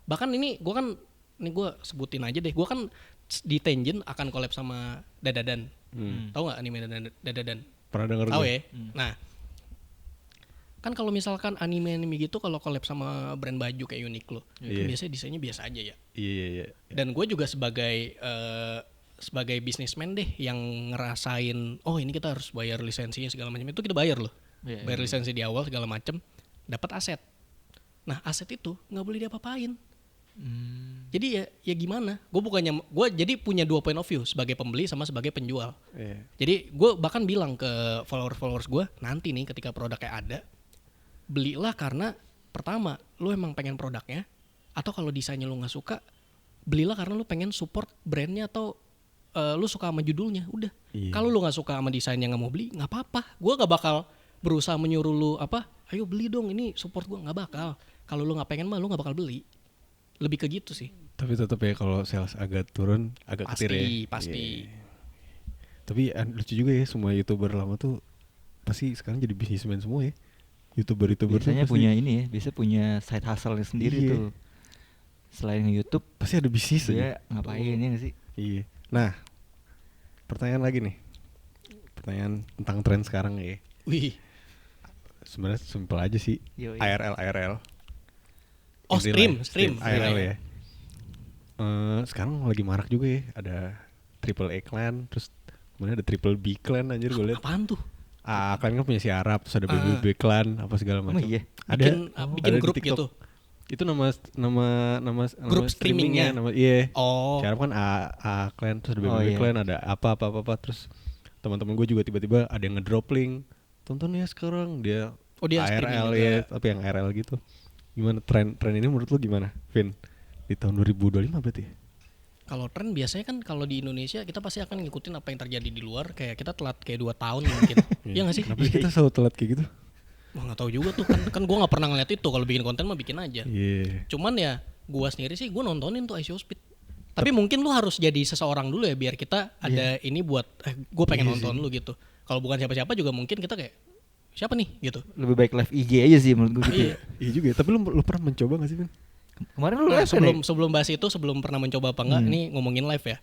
Bahkan ini gue sebutin aja deh, gue kan di Tenjin akan collab sama Dadadan. Tahu nggak anime Dadadan? Pernah denger Tahu gue. ya. Nah, kan kalau misalkan anime gitu kalau collab sama brand baju kayak Uniqlo, itu biasanya desainnya biasa aja ya. Iya. Dan gue juga sebagai bisnismen deh yang ngerasain ini kita harus bayar lisensinya segala macam, itu kita bayar loh. Bayar lisensi di awal segala macam, dapat aset. Nah aset itu nggak boleh diapa-apain. Jadi ya gimana? Gue jadi punya dua point of view sebagai pembeli sama sebagai penjual. Jadi gue bahkan bilang ke followers gue, nanti nih ketika produknya ada, belilah karena pertama lu emang pengen produknya, atau kalau desainnya lu nggak suka, belilah karena lu pengen support brandnya atau lu suka sama judulnya, udah. Iya. Kalau lu nggak suka sama desainnya nggak mau beli, nggak apa-apa. Gue nggak bakal berusaha menyuruh lu ayo beli dong ini support gue, nggak bakal. Kalau lu nggak pengen mah lu nggak bakal beli. Lebih ke gitu sih. Tapi tetap ya kalau sales agak turun agak ketir ya. Pasti. Iya. Tapi lucu juga ya, semua YouTuber lama tuh pasti sekarang jadi bisnismen semua ya. YouTuber Biasanya tuh pasti, punya ini ya, biasa punya side hustle sendiri Iya. tuh. Selain YouTube, pasti ada bisnis aja. dia ngapain ya nggak sih? Iya. Nah, pertanyaan lagi nih. Pertanyaan tentang tren sekarang ya. Wih. Sebenarnya simpel aja sih. Yoi. IRL. Oh, In real stream. life. IRL ya. Sekarang lagi marak juga ya. Ada triple A clan, terus kemudian ada triple B clan, anjir gue liat. Apaan tuh? Clan kan punya si Arab, terus ada BBB clan, apa segala macam. iya? Bikin ada di grup TikTok. gitu. Itu nama Grup streamingnya. Iya. Oh. Si Arab kan A clan, terus ada BBB Oh, iya. clan, ada apa terus teman-teman gue juga tiba-tiba ada yang ngedrop link. Tonton ya sekarang dia Dia ARL streaming ya, juga. tapi yang ARL gitu. Gimana tren ini menurut lu gimana, Vin? Di tahun 2025 berarti ya? Kalau tren biasanya kan kalau di Indonesia kita pasti akan ngikutin apa yang terjadi di luar. Kayak kita telat kayak 2 tahun mungkin. Iya nggak sih? Kenapa sih kita selalu telat kayak gitu? Wah nggak tahu juga tuh kan gue nggak pernah ngeliat itu. Kalau bikin konten mah bikin aja. Iya. Cuman ya gue sendiri sih gue nontonin tuh ICO Speed. Tapi mungkin lu harus jadi seseorang dulu ya biar kita ada ini buat gue pengen Iya nonton sih. lu gitu. Kalau bukan siapa-siapa juga mungkin kita kayak siapa nih gitu. Lebih baik live IG aja sih menurut gue gitu. Iya. Iya juga ya, tapi lu pernah mencoba gak sih, Vin? Kemarin lu Nah, live kan ya? sebelum bahas itu sebelum pernah mencoba apa enggak ini ngomongin live ya.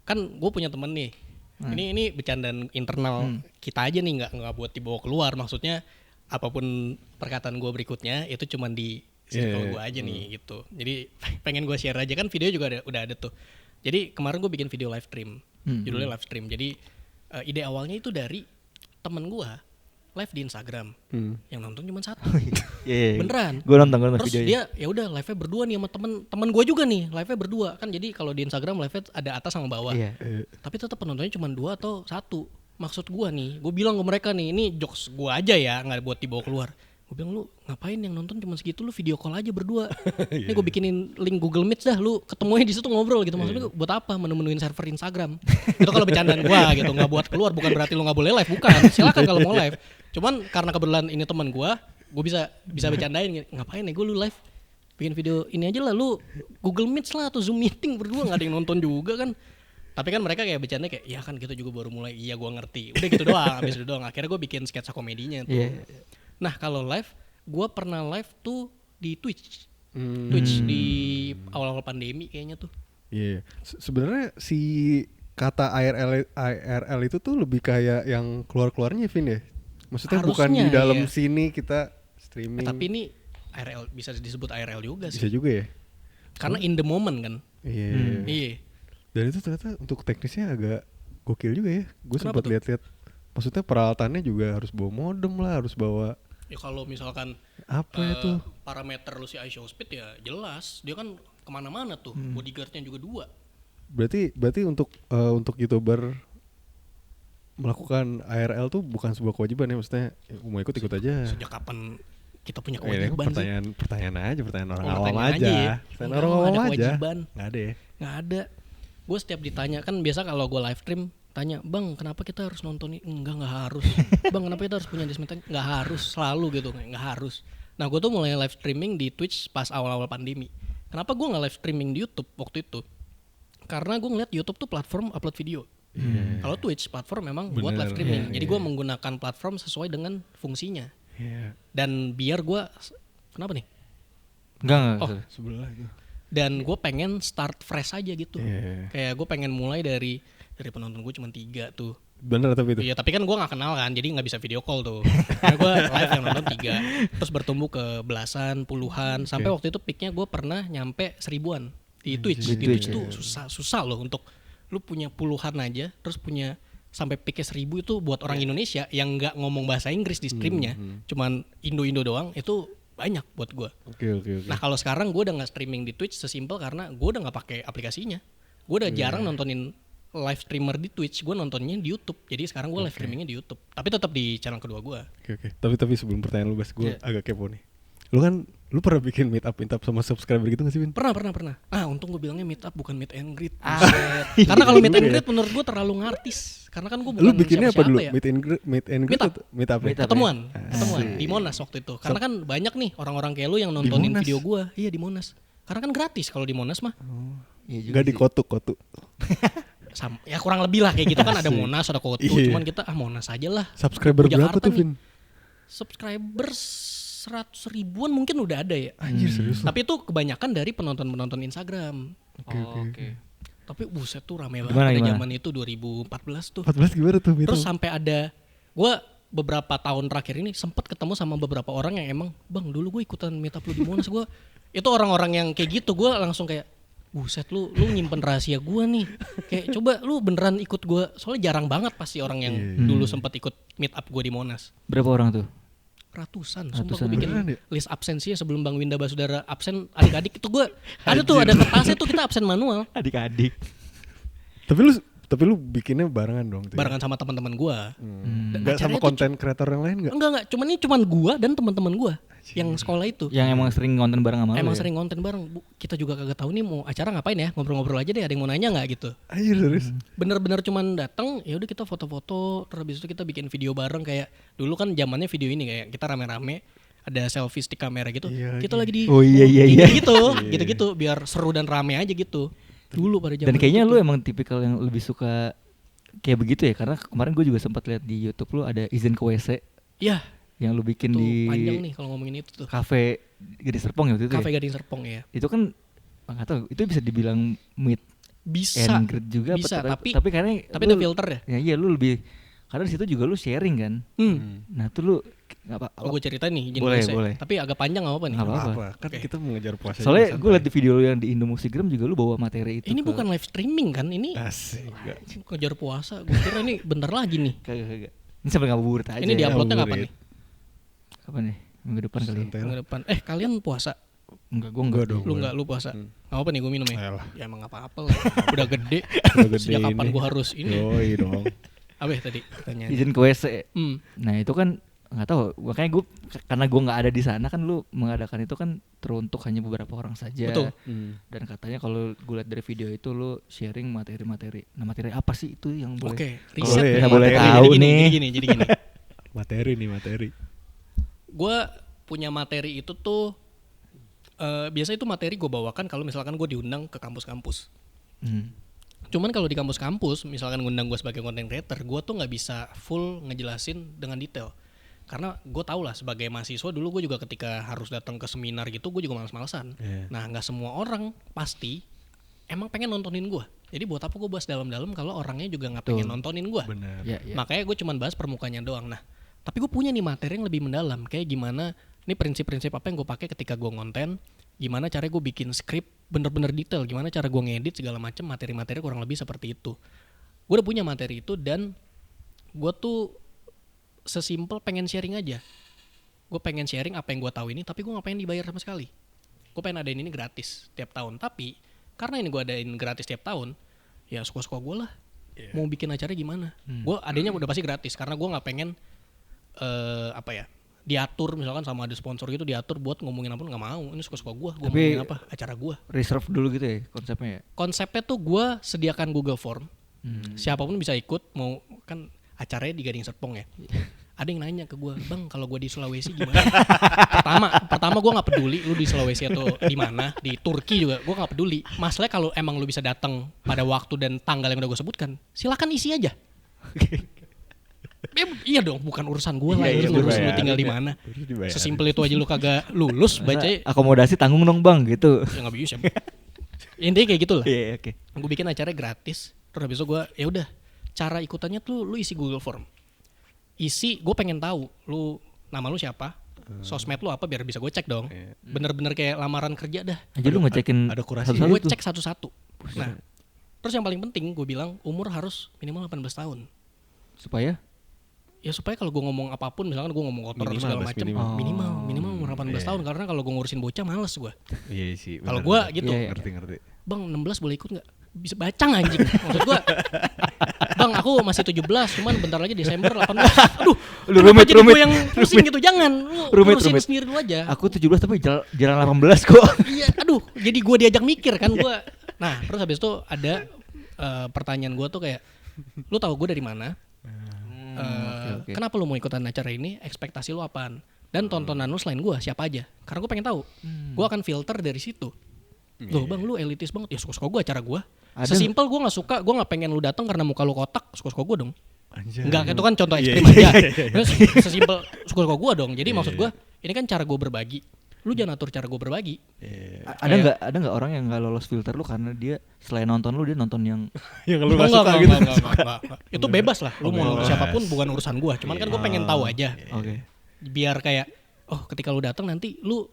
Kan gue punya temen nih. Ini bercandaan internal kita aja nih nggak buat dibawa keluar. Maksudnya apapun perkataan gue berikutnya itu cuman di circle gue aja nih gitu. Jadi pengen gue share aja kan video juga udah ada tuh. Jadi kemarin gue bikin video live stream. Judulnya live stream. Jadi ide awalnya itu dari temen gue live di Instagram. Yang nonton cuma 1. Iya. Beneran. Gue nonton Terus videonya. dia ya udah live-nya berdua nih sama temen gue juga nih, live-nya berdua kan. Jadi kalau di Instagram live-nya ada atas sama bawah. Iya. Tapi tetap penontonnya cuma 2 atau 1. Maksud gue nih, gue bilang ke mereka nih, ini jokes gue aja ya, nggak buat dibawa keluar. Gue bilang lu ngapain yang nonton cuma segitu, lu video call aja berdua. Ini gue bikinin link Google Meet dah, lu ketemunya di situ ngobrol gitu. Maksudnya buat apa menu-menuin server Instagram? Itu kalau bercandaan gue gitu, nggak buat keluar. Bukan berarti lu nggak boleh live, bukan. Silakan kalau mau live. Cuman karena kebetulan ini teman gue bisa bercandain. Ngapain nih gue lu live? Bikin video ini aja lah, lu Google Meet lah atau Zoom meeting berdua, nggak ada yang nonton juga kan. Tapi kan mereka kayak bercanda kayak ya kan kita juga baru mulai. Iya gue ngerti. Udah gitu doang, habis itu doang. Akhirnya gue bikin sketsa komedinya tuh. Iya. Nah kalau live, gue pernah live tuh di Twitch. Twitch di awal-awal pandemi kayaknya tuh. Iya. Sebenarnya si kata IRL itu tuh lebih kayak yang keluarnya Vin ya. Maksudnya bukan Harusnya, di dalam iya. sini kita streaming. Tapi ini IRL bisa disebut IRL juga bisa sih. juga ya. Karena in the moment kan. Iya. Iya. Dan itu ternyata untuk teknisnya agak gokil juga ya. Gue Kenapa sempat tuh? lihat-lihat. Maksudnya peralatannya juga harus bawa modem lah, harus bawa Ya kalau misalkan apa itu? parameter lu si iShow Speed ya jelas. Dia kan kemana-mana tuh. Bodyguardnya juga 2. Berarti untuk YouTuber melakukan IRL tuh bukan sebuah kewajiban ya, maksudnya mau ikut aja. Sejak kapan kita punya Ini kewajiban sih? pertanyaan orang Oh, awam pertanyaan aja. aja ya? Pertanyaan Enggak, orang ada awam aja. kewajiban. Nggak ada ya. Nggak ada. Gue setiap ditanya kan biasa kalau gue live stream tanya, bang kenapa kita harus nonton ini? Nggak harus. Bang kenapa kita harus punya dismetan? Nggak harus, selalu gitu, nggak harus. Nah gue tuh mulai live streaming di Twitch pas awal-awal pandemi. Kenapa gue nggak live streaming di YouTube waktu itu? Karena gue ngeliat YouTube tuh platform upload video. Kalau Twitch platform memang buat Bener, live streaming. iya, Jadi iya. gue menggunakan platform sesuai dengan fungsinya. Iya. Dan biar gue, kenapa nih? Enggak. Oh. Sebelah itu. Dan gue pengen start fresh aja gitu. Iya. Kayak gue pengen mulai dari penonton gue cuma 3 tuh. Bener tapi itu. Iya tapi kan gue gak kenal kan, jadi gak bisa video call tuh. Nah gue live yang nonton 3. Terus bertumbuh ke belasan, puluhan. Sampai waktu itu peaknya gue pernah nyampe 1000-an di Twitch. Di Di Twitch Twitch, tuh susah loh untuk lu punya puluhan aja. Terus punya sampai peaknya 1000 itu buat orang Indonesia yang gak ngomong bahasa Inggris di streamnya. Cuman Indo-Indo doang, itu banyak buat gue. Oke. Nah kalau sekarang gue udah gak streaming di Twitch sesimpel karena gue udah gak pakai aplikasinya. Gue udah jarang nontonin live streamer di Twitch, gue nontonnya di YouTube. Jadi sekarang gue live streamingnya di YouTube. Tapi tetap di channel kedua gue. Oke. Tapi sebelum pertanyaan lu Bas, gue agak kepo nih. Lu pernah bikin meet up sama subscriber gitu gak sih, Vin? Pernah. Untung gue bilangnya meet up bukan meet and greet. Karena kalau meet and greet menurut gue terlalu ngartis. Karena kan gue bukan Lu bikinnya apa dulu? ya. Meet and greet Meet up. atau meet up ya? Ketemuan di Monas waktu itu. Karena kan banyak nih orang-orang kayak lu yang nontonin Monas? video gue. Iya di Monas. Karena kan gratis kalau di Monas mah. Iya juga Enggak di sih. Kotu. Ya kurang lebih lah kayak gitu kan ada Monas, ada Kotu. Iya. Cuman kita Monas aja lah. Subscriber berapa Jakarta tuh, nih. Vin? Subscriber 100 ribuan mungkin udah ada ya. Anjir, serius. Tapi itu kebanyakan dari penonton Instagram. Oke. Tapi buset tuh rame banget Gimana, pada gimana? zaman itu 2014 tuh. 14 gimana tuh meet Terus up? sampai ada gue beberapa tahun terakhir ini sempat ketemu sama beberapa orang yang emang bang dulu gue ikutan meet up lu di Monas. Gue itu orang-orang yang kayak gitu gue langsung kayak buset lu nyimpen rahasia gue nih. Kayak coba lu beneran ikut gue, soalnya jarang banget pasti orang yang dulu sempat ikut meet up gue di Monas. Berapa orang tuh? Ratusan, sumpah Ratusan. gue bikin Beneran ya? list absensinya sebelum Bang Winda Basudara absen adik-adik itu gue ada tuh ada kertasnya tuh kita absen manual Adik-adik. Tapi lu bikinnya barengan dong tuh. barengan sama teman-teman gue. Enggak sama acaranya tuh konten kreator yang lain enggak? Enggak, cuman gue dan teman-teman gue yang sekolah itu. Yang emang sering konten bareng sama lu Emang ya? sering konten bareng. Kita juga kagak tahu nih mau acara ngapain ya, ngobrol-ngobrol aja deh, ada yang mau nanya nggak gitu. Anjir, serius. Bener-bener cuman datang, ya udah kita foto-foto, terus habis itu kita bikin video bareng kayak dulu kan zamannya video ini kayak kita rame-rame ada selfie stick kamera gitu. Iya, Kita iya. lagi di Oh, iya. gitu biar seru dan rame aja gitu. Dulu pada zaman Dan kayaknya itu lu tuh. emang tipikal yang lebih suka kayak begitu ya, karena kemarin gue juga sempat lihat di YouTube lu ada izin ke WC ya yang lu bikin tuh di panjang nih kalau ngomongin itu tuh. kafe Gading Serpong ya waktu itu. Kafe Ya? Gading Serpong ya. Itu kan nggak tahu, itu bisa dibilang meet Bisa. and greet juga apa Bisa, tapi tapi karena ada filter ya. Ya iya, lu lebih karena di situ juga lu sharing kan. Nah, tuh lu nggak apa, Oh, gue ceritain nih izin Boleh, WC. boleh. Tapi agak panjang nggak apa-apa nih. Nggak Apa? apa-apa. Kan Oke. kita mengejar puasa. Soalnya juga gue liat di video lu yang di Indomusikgram juga lu bawa materi itu. Ini ke- bukan live streaming kan? Ini Asik. Enggak. kejar puasa. Gue kira ini bentar lagi nih. Kagak. Ini sampai ngabuburit aja. Ini diuploadnya kapan ngabuburit. nih? Kapan nih? Minggu depan kali. Santai. Minggu depan. Kalian puasa? Enggak, gue Enggak enggak. dong. Lu nggak? Lu puasa? Nggak apa nih gue minum ya? Ayolah. Ya emang nggak apa-apa lah. Udah gede. Udah gede Sejak kapan ini. gue harus ini? Yoi dong. Apa ya tadi pertanyaannya? Izin ke WC. Nah, itu kan nggak tahu, makanya gue karena gue nggak ada di sana kan, lu mengadakan itu kan teruntuk hanya beberapa orang saja. Betul. Dan katanya kalau gue lihat dari video itu lu sharing materi-materi. Nah, materi apa sih itu yang boleh? Oke, Kalau riset. Boleh, kita ya, boleh materi. tahu Jadi nih. Jadi gini. Materi. Gue punya materi itu tuh biasa itu materi gue bawakan kalau misalkan gue diundang ke kampus-kampus. Hmm. Cuman kalau di kampus-kampus misalkan ngundang gue sebagai content creator, gue tuh nggak bisa full ngejelasin dengan detail. Karena gue tau lah sebagai mahasiswa dulu gue juga ketika harus datang ke seminar gitu gue juga males-malesan. Iya. Nah nggak semua orang pasti emang pengen nontonin gue. Jadi buat apa gue bahas dalam-dalam kalau orangnya juga nggak pengen Betul. nontonin gue. Benar. Ya, ya. Makanya gue cuman bahas permukaannya doang. Nah, tapi gue punya nih materi yang lebih mendalam. Kayak gimana, ini prinsip-prinsip apa yang gue pakai ketika gue ngonten. Gimana cara gue bikin skrip bener-bener detail. Gimana cara gue ngedit segala macam, materi-materi kurang lebih seperti itu. Gue udah punya materi itu dan gue tuh sesimpel pengen sharing aja. Gue pengen sharing apa yang gue tahu ini, tapi gue gak pengen dibayar sama sekali. Gue pengen adain ini gratis tiap tahun. Tapi karena ini gue adain gratis tiap tahun, ya suka-suka gue lah. Mau bikin acara gimana? Gue adanya udah pasti gratis karena gue nggak pengen diatur misalkan sama ada sponsor gitu diatur buat ngomongin apa, nggak mau. Ini suka-suka gue Tapi- ngomongin apa acara gue. Reserve dulu gitu ya konsepnya ya. Konsepnya tuh gue sediakan Google Form. Siapapun bisa ikut, mau kan acaranya di Gading Serpong ya. Ada yang nanya ke gue, bang kalau gue di Sulawesi gimana? pertama gue nggak peduli lu di Sulawesi atau di mana, di Turki juga gue nggak peduli. Masalahnya kalau emang lu bisa datang pada waktu dan tanggal yang udah gue sebutkan, silakan isi aja. Iya dong, bukan urusan gue lah, Iya, itu urusan lu dibayar. tinggal di mana. Terus dibayar. Sesimpel itu aja lu kagak lulus baca ya Akomodasi tanggung dong bang gitu. nggak bisa. Intinya kayak gitu lah. Iya, oke. Gue bikin acaranya gratis, terus habis itu gue ya udah cara ikutannya tuh lu isi Google Form. Isi, gue pengen tahu lu nama lu siapa, sosmed lu apa biar bisa gue cek dong. Bener-bener kayak lamaran kerja dah. Aja lu ngecekin ada kurasi. satu-satu Gue tuh. cek satu-satu. Nah, terus yang paling penting gue bilang umur harus minimal 18 tahun. Supaya Ya supaya kalau gue ngomong apapun, misalkan gue ngomong kotor Minimal, segala Bas, macam, minimal umur 18 Iya. tahun karena kalau gue ngurusin bocah males gue. Iya sih. Kalau benar. gue gitu, Iya, iya. Ngerti. bang 16 boleh ikut nggak? Bisa bacang anjing. Maksud gue, Bang, aku masih 17, cuman bentar lagi Desember 18. Aduh, Lu kenapa rumit, jadi gue rumit. yang pusing gitu? Jangan, lu Rumit, urusin rumit. sendiri dulu aja. Aku 17 tapi jalan 18 kok. Iya, aduh, jadi gue diajak mikir kan gue. Nah, terus habis itu ada pertanyaan gue tuh kayak, lu tahu gue dari mana? Oke. Kenapa lu mau ikutan acara ini? Ekspektasi lu apaan? Dan tontonan lu selain gue siapa aja? Karena gue pengen tahu. Gue akan filter dari situ. Loh bang, lu elitis banget. Ya suka-suka gue acara gue. Ada Sesimpel gue nggak suka, gue nggak pengen lu datang karena muka lu kotak. Suka-suka gue dong. Anjay. Enggak, itu kan contoh Iya, ekstrim iya, aja. iya, iya. Terus sesimpel suka-suka gue dong. Jadi maksud gue, ini kan cara gue berbagi. Lu jangan atur cara gue berbagi. Iya. Ada nggak orang yang nggak lolos filter lu karena dia selain nonton lu dia nonton yang Ya kalau Enggak, nggak suka enggak, gitu. enggak. Itu bebas lah. Lu mau nonton siapapun bukan urusan gue. Cuman kan gue pengen tahu aja. oke. Biar kayak, oh ketika lu datang nanti lu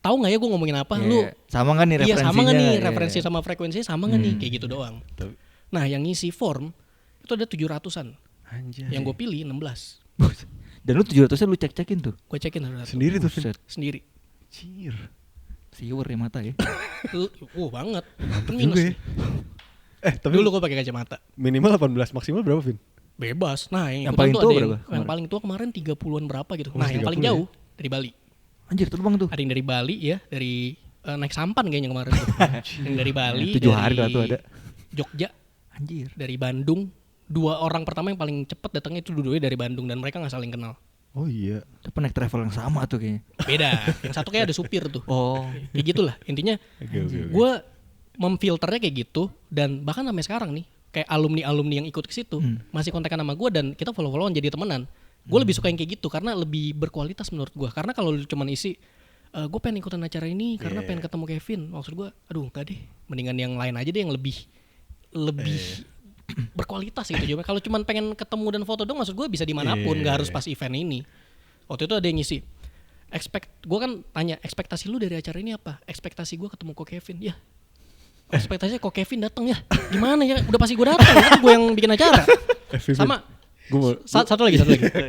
tahu nggak ya gue ngomongin apa? Iya, Lu sama kan nih iya referensinya? sama nggak nih Iya, referensi iya. sama frekuensinya sama nggak nih kayak gitu doang. Tapi- Nah yang ngisi form itu ada 700-an. Anjay. Yang gue pilih 16. Dan lu 700-nya lu cek-cekin tuh. Gue cekin Sendiri tuh, Vin. Buset. sendiri. Cir. Siwer ya mata ya. Banget. Itu Juga minus ya. nih. Tapi Dulu gue pakai kacamata. minimal 18, maksimal berapa, Vin? Bebas. Nah Yang yang, ikutan paling tuh tua ada berapa yang kemarin? paling tua kemarin 30-an berapa gitu. Oh, Nah yang 30 paling ya? jauh dari Bali. Anjir terbang tuh. Ada yang dari Bali ya, dari naik sampan kayaknya kemarin tuh. Yang dari Bali, 7 hari lah tuh ada. Jogja, Anjir. dari Bandung. 2 orang pertama yang paling cepet datangnya itu dua-duanya dari Bandung dan mereka nggak saling kenal. Oh iya. Tapi naik travel yang sama tuh kayaknya. Beda. Yang satu kayak ada supir tuh. Oh. Kayak gitulah. Intinya Oke, oke, oke. gue memfilternya kayak gitu dan bahkan sampai sekarang nih kayak alumni yang ikut ke situ masih kontekan sama gue dan kita follow-followan jadi temenan. Gue lebih suka yang kayak gitu karena lebih berkualitas menurut gue. Karena kalau lu cuman isi gue pengen ikutan acara ini karena pengen ketemu Kevin. Maksud gue, aduh enggak deh. Mendingan yang lain aja deh yang lebih berkualitas gitu juga. Kalau cuman pengen ketemu dan foto dong, maksud gue bisa dimanapun, nggak harus pas event ini. Waktu itu ada yang ngisi. Gue kan tanya ekspektasi lu dari acara ini apa? Ekspektasi gue ketemu kok Kevin. Ya. Ekspektasinya kok Kevin datang ya. Gimana ya? Udah pasti gue datang. Kan gue yang bikin acara. Vin, Sama. Gua mau, Satu lagi.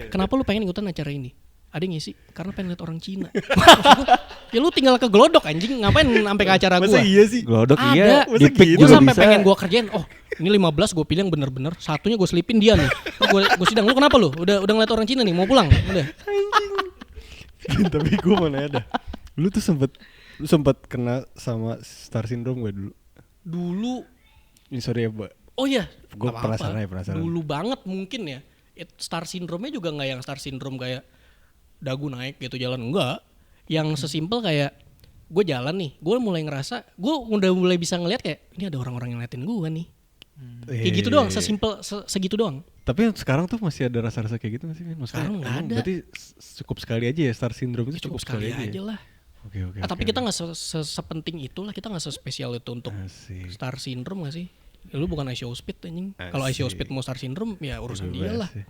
Kenapa lu pengen ikutan acara ini? Ada yang ngisi karena pengen lihat orang Cina. Maksud gua, ya lu tinggal ke Glodok anjing, ngapain sampai ke acara masa gua? iya sih? Glodok Ada. iya. Masa Di pick gitu? Gue juga sampai bisa. pengen gue kerjain. Oh, ini 15 gue pilih yang bener-bener. Satunya gue selipin dia nih. Gue sidang. Lu kenapa lu? Udah ngeliat orang Cina nih, mau pulang? Udah. Tapi gue mau nanya dah. Lu tuh sempet kena sama star syndrome gak dulu? Dulu. Ini sorry ya, Mbak. Oh iya. Gua nggak apa-apa. penasaran. Dulu banget mungkin ya. Star syndrome-nya juga nggak yang star syndrome kayak dagu naik gitu jalan, enggak. Yang sesimpel kayak gue jalan nih, gue mulai ngerasa, gue udah mulai bisa ngeliat kayak ini ada orang-orang yang ngeliatin gue nih. Kayak gitu doang, sesimpel segitu doang. Tapi sekarang tuh masih ada rasa-rasa kayak gitu masih kan? Sekarang nggak emang ada. Berarti cukup sekali aja ya star syndrome itu Cukup sekali aja ya? lah. Oke. Tapi kita nggak sepenting itulah, kita nggak sespesial itu untuk Asik. star syndrome nggak sih? Ya, lu bukan ICO speed anjing. Kalau ICO Asik. speed mau star syndrome ya urusan dia lah. Asik.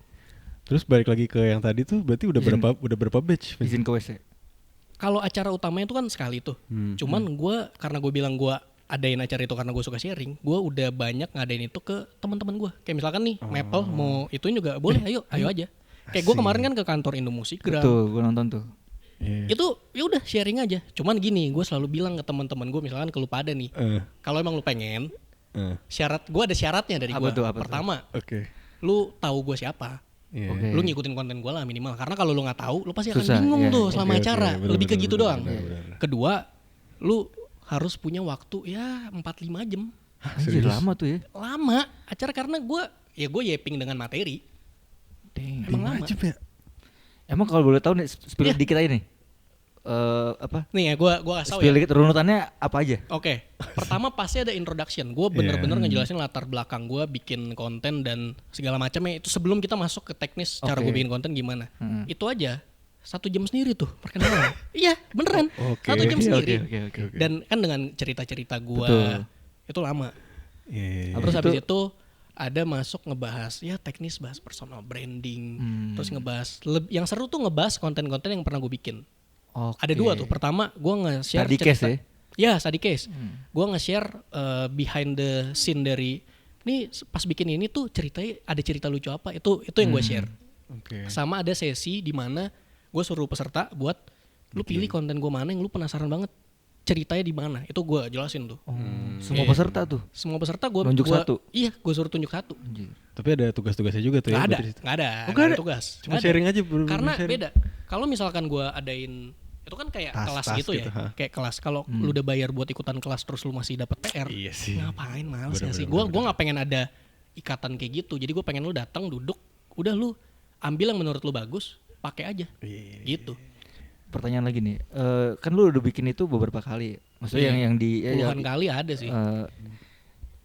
Terus balik lagi ke yang tadi tuh berarti udah berapa batch? Vin? Izin ke WC. Kalau acara utamanya itu kan sekali tuh. Cuman gue karena gue bilang gue adain acara itu karena gue suka sharing, gue udah banyak ngadain itu ke teman-teman gue. Kayak misalkan nih Maple mau ituin juga boleh, ayo aja. Kayak gue kemarin kan ke kantor Indomusikgram. Tuh, gue nonton tuh. Iya. Itu ya udah sharing aja. Cuman gini, gue selalu bilang ke teman-teman gue misalkan ke lu pada nih, kalau emang lu pengen, syarat gue ada syaratnya dari Apa gue. tuh, apa tuh? Pertama, Oke. lu tahu gue siapa. Iya. Oke. Lu ngikutin konten gue lah minimal. Karena kalau lu nggak tahu, lu pasti akan Susah, bingung iya. tuh selama Oke, acara. bener, Lebih ke bener, gitu bener, doang. bener. Kedua, lu harus punya waktu ya 4-5 jam. Anjir serius? lama tuh ya. Lama acara karena gue yeping dengan materi. Dang. Emang lama. Wajib ya? Emang kalau boleh tahu nih spill Iya. dikit aja nih. Apa? Nih ya gue kasih tau Spill ya. dikit runutannya apa aja? Oke, pertama pasti ada introduction. Gue bener-bener ngejelasin latar belakang gue bikin konten dan segala macamnya. Itu sebelum kita masuk ke teknis cara gue Oke. bikin konten gimana. Itu aja 1 jam sendiri tuh perkenalan. Iya beneran. Oke. 1 jam Oke, sendiri. oke. Dan kan dengan cerita-cerita gue Betul. itu lama. Iya. Terus Habis habis itu- itu ada masuk ngebahas ya teknis, bahas personal branding. Terus ngebahas yang seru tuh ngebahas konten-konten yang pernah gue bikin. Oke. Ada 2 tuh. Pertama gue nge-share Study case ya? Ya study case. Gue nge-share behind the scene dari ini pas bikin ini tuh ceritanya ada cerita lucu apa itu yang gue share. Oke. Sama ada sesi di mana gue suruh peserta buat lu pilih konten gue mana yang lu penasaran banget ceritanya di mana. Itu gue jelasin tuh. Semua Iya. peserta tuh. Semua peserta gue Nunjuk satu? Iya, gue suruh tunjuk satu. Anjir. Tapi ada tugas-tugasnya juga tuh Nggak ya. ada, berarti di situ. nggak ada, Oh, nggak nggak ada ada? tugas. Cuma Nggak ada. sharing aja, bener-bener Karena sharing. beda. Kalau misalkan gue adain itu kan kayak Tas- kelas tas gitu gitu, ya, ha. kayak kelas. Kalau lu udah bayar buat ikutan kelas terus lu masih dapat PR, Iya sih. ngapain, males ya Bener, sih. bener, Gue nggak pengen ada ikatan kayak gitu. Jadi gue pengen lu datang duduk, udah lu ambil yang menurut lu bagus, pakai aja, Iya. gitu. Pertanyaan lagi nih, kan lu udah bikin itu beberapa kali, maksudnya Iya. yang di Puluhan kali ada sih.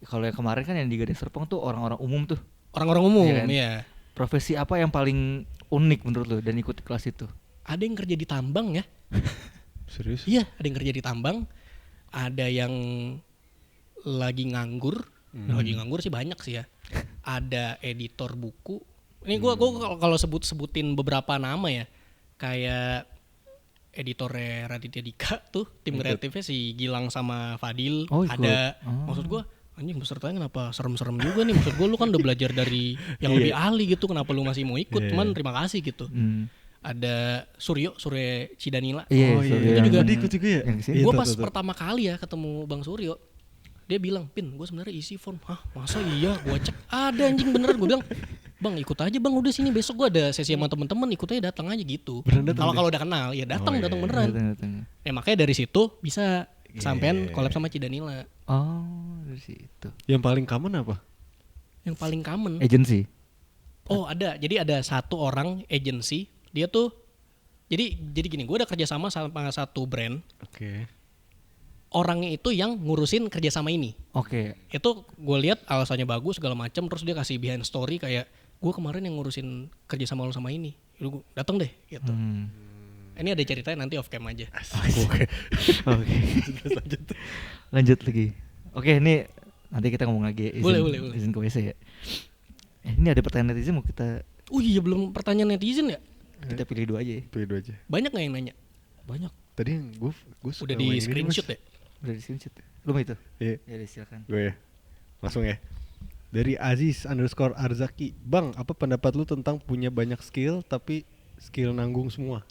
kalau yang kemarin kan yang di Gading Serpong tuh orang-orang umum tuh. Orang-orang umum, Iya kan? ya. Profesi apa yang paling unik menurut lu dan ikut kelas itu? Ada yang kerja di tambang ya. Serius? Iya, ada yang kerja di tambang, ada yang lagi nganggur. Lagi nganggur sih banyak sih ya. Ada editor buku. Ini gua kalau sebutin beberapa nama ya, kayak editornya Raditya Dika tuh, tim kreatifnya si Gilang sama Fadil. Oh, ikut. Ada, Oh. maksud gua anjing pesertanya kenapa serem-serem juga nih. Maksud gua lu kan udah belajar dari yang lebih ahli gitu, kenapa lu masih mau ikut? Cuman terima kasih gitu. Ada Suryo Cidanila. Iya, Oh, iya. Suryo Itu yang- juga dia ikut juga ya? yang kesini. Iya, Gue tahu, pas tahu, tahu. pertama kali ya ketemu Bang Suryo, dia bilang, Pin, gue sebenarnya isi form. Hah, masa iya? Gue cek, ada anjing beneran. Gue bilang, Bang ikut aja bang, udah sini besok gue ada sesi sama temen-temen, ikut aja datang aja gitu. Beneran datang Kalau dia? kalau udah kenal, ya datang Oh, iya, datang iya. beneran. Datang. Ya makanya dari situ bisa sampean Iya. collab sama Cidanila. Oh, dari situ. Yang paling common apa? Yang paling common. Agency. Oh ada, jadi ada satu orang agency, dia tuh jadi gini, gue udah kerjasama sama satu brand, Oke. orangnya itu yang ngurusin kerjasama ini. Oke. Itu gue lihat alasannya bagus segala macam, terus dia kasih behind story kayak gue kemarin yang ngurusin kerjasama lo sama ini, lu datang deh gitu. Ini ada ceritanya nanti off cam aja. Oke. Oke. Lanjut lagi. Oke, ini nanti kita ngomong lagi. Boleh. Izin ke WC ya. Ini ada pertanyaan netizen mau kita Oh iya belum pertanyaan netizen ya? pilih dua aja ya. Pilih dua aja. Banyak nggak yang nanya? Banyak. Tadi yang gue Udah di screenshot ya? Udah di screenshot. Lu mau itu? Iya. Ya, silakan. Gue ya. Langsung ya. Dari Aziz_Arzaki. Bang, apa pendapat lu tentang punya banyak skill tapi skill nanggung semua?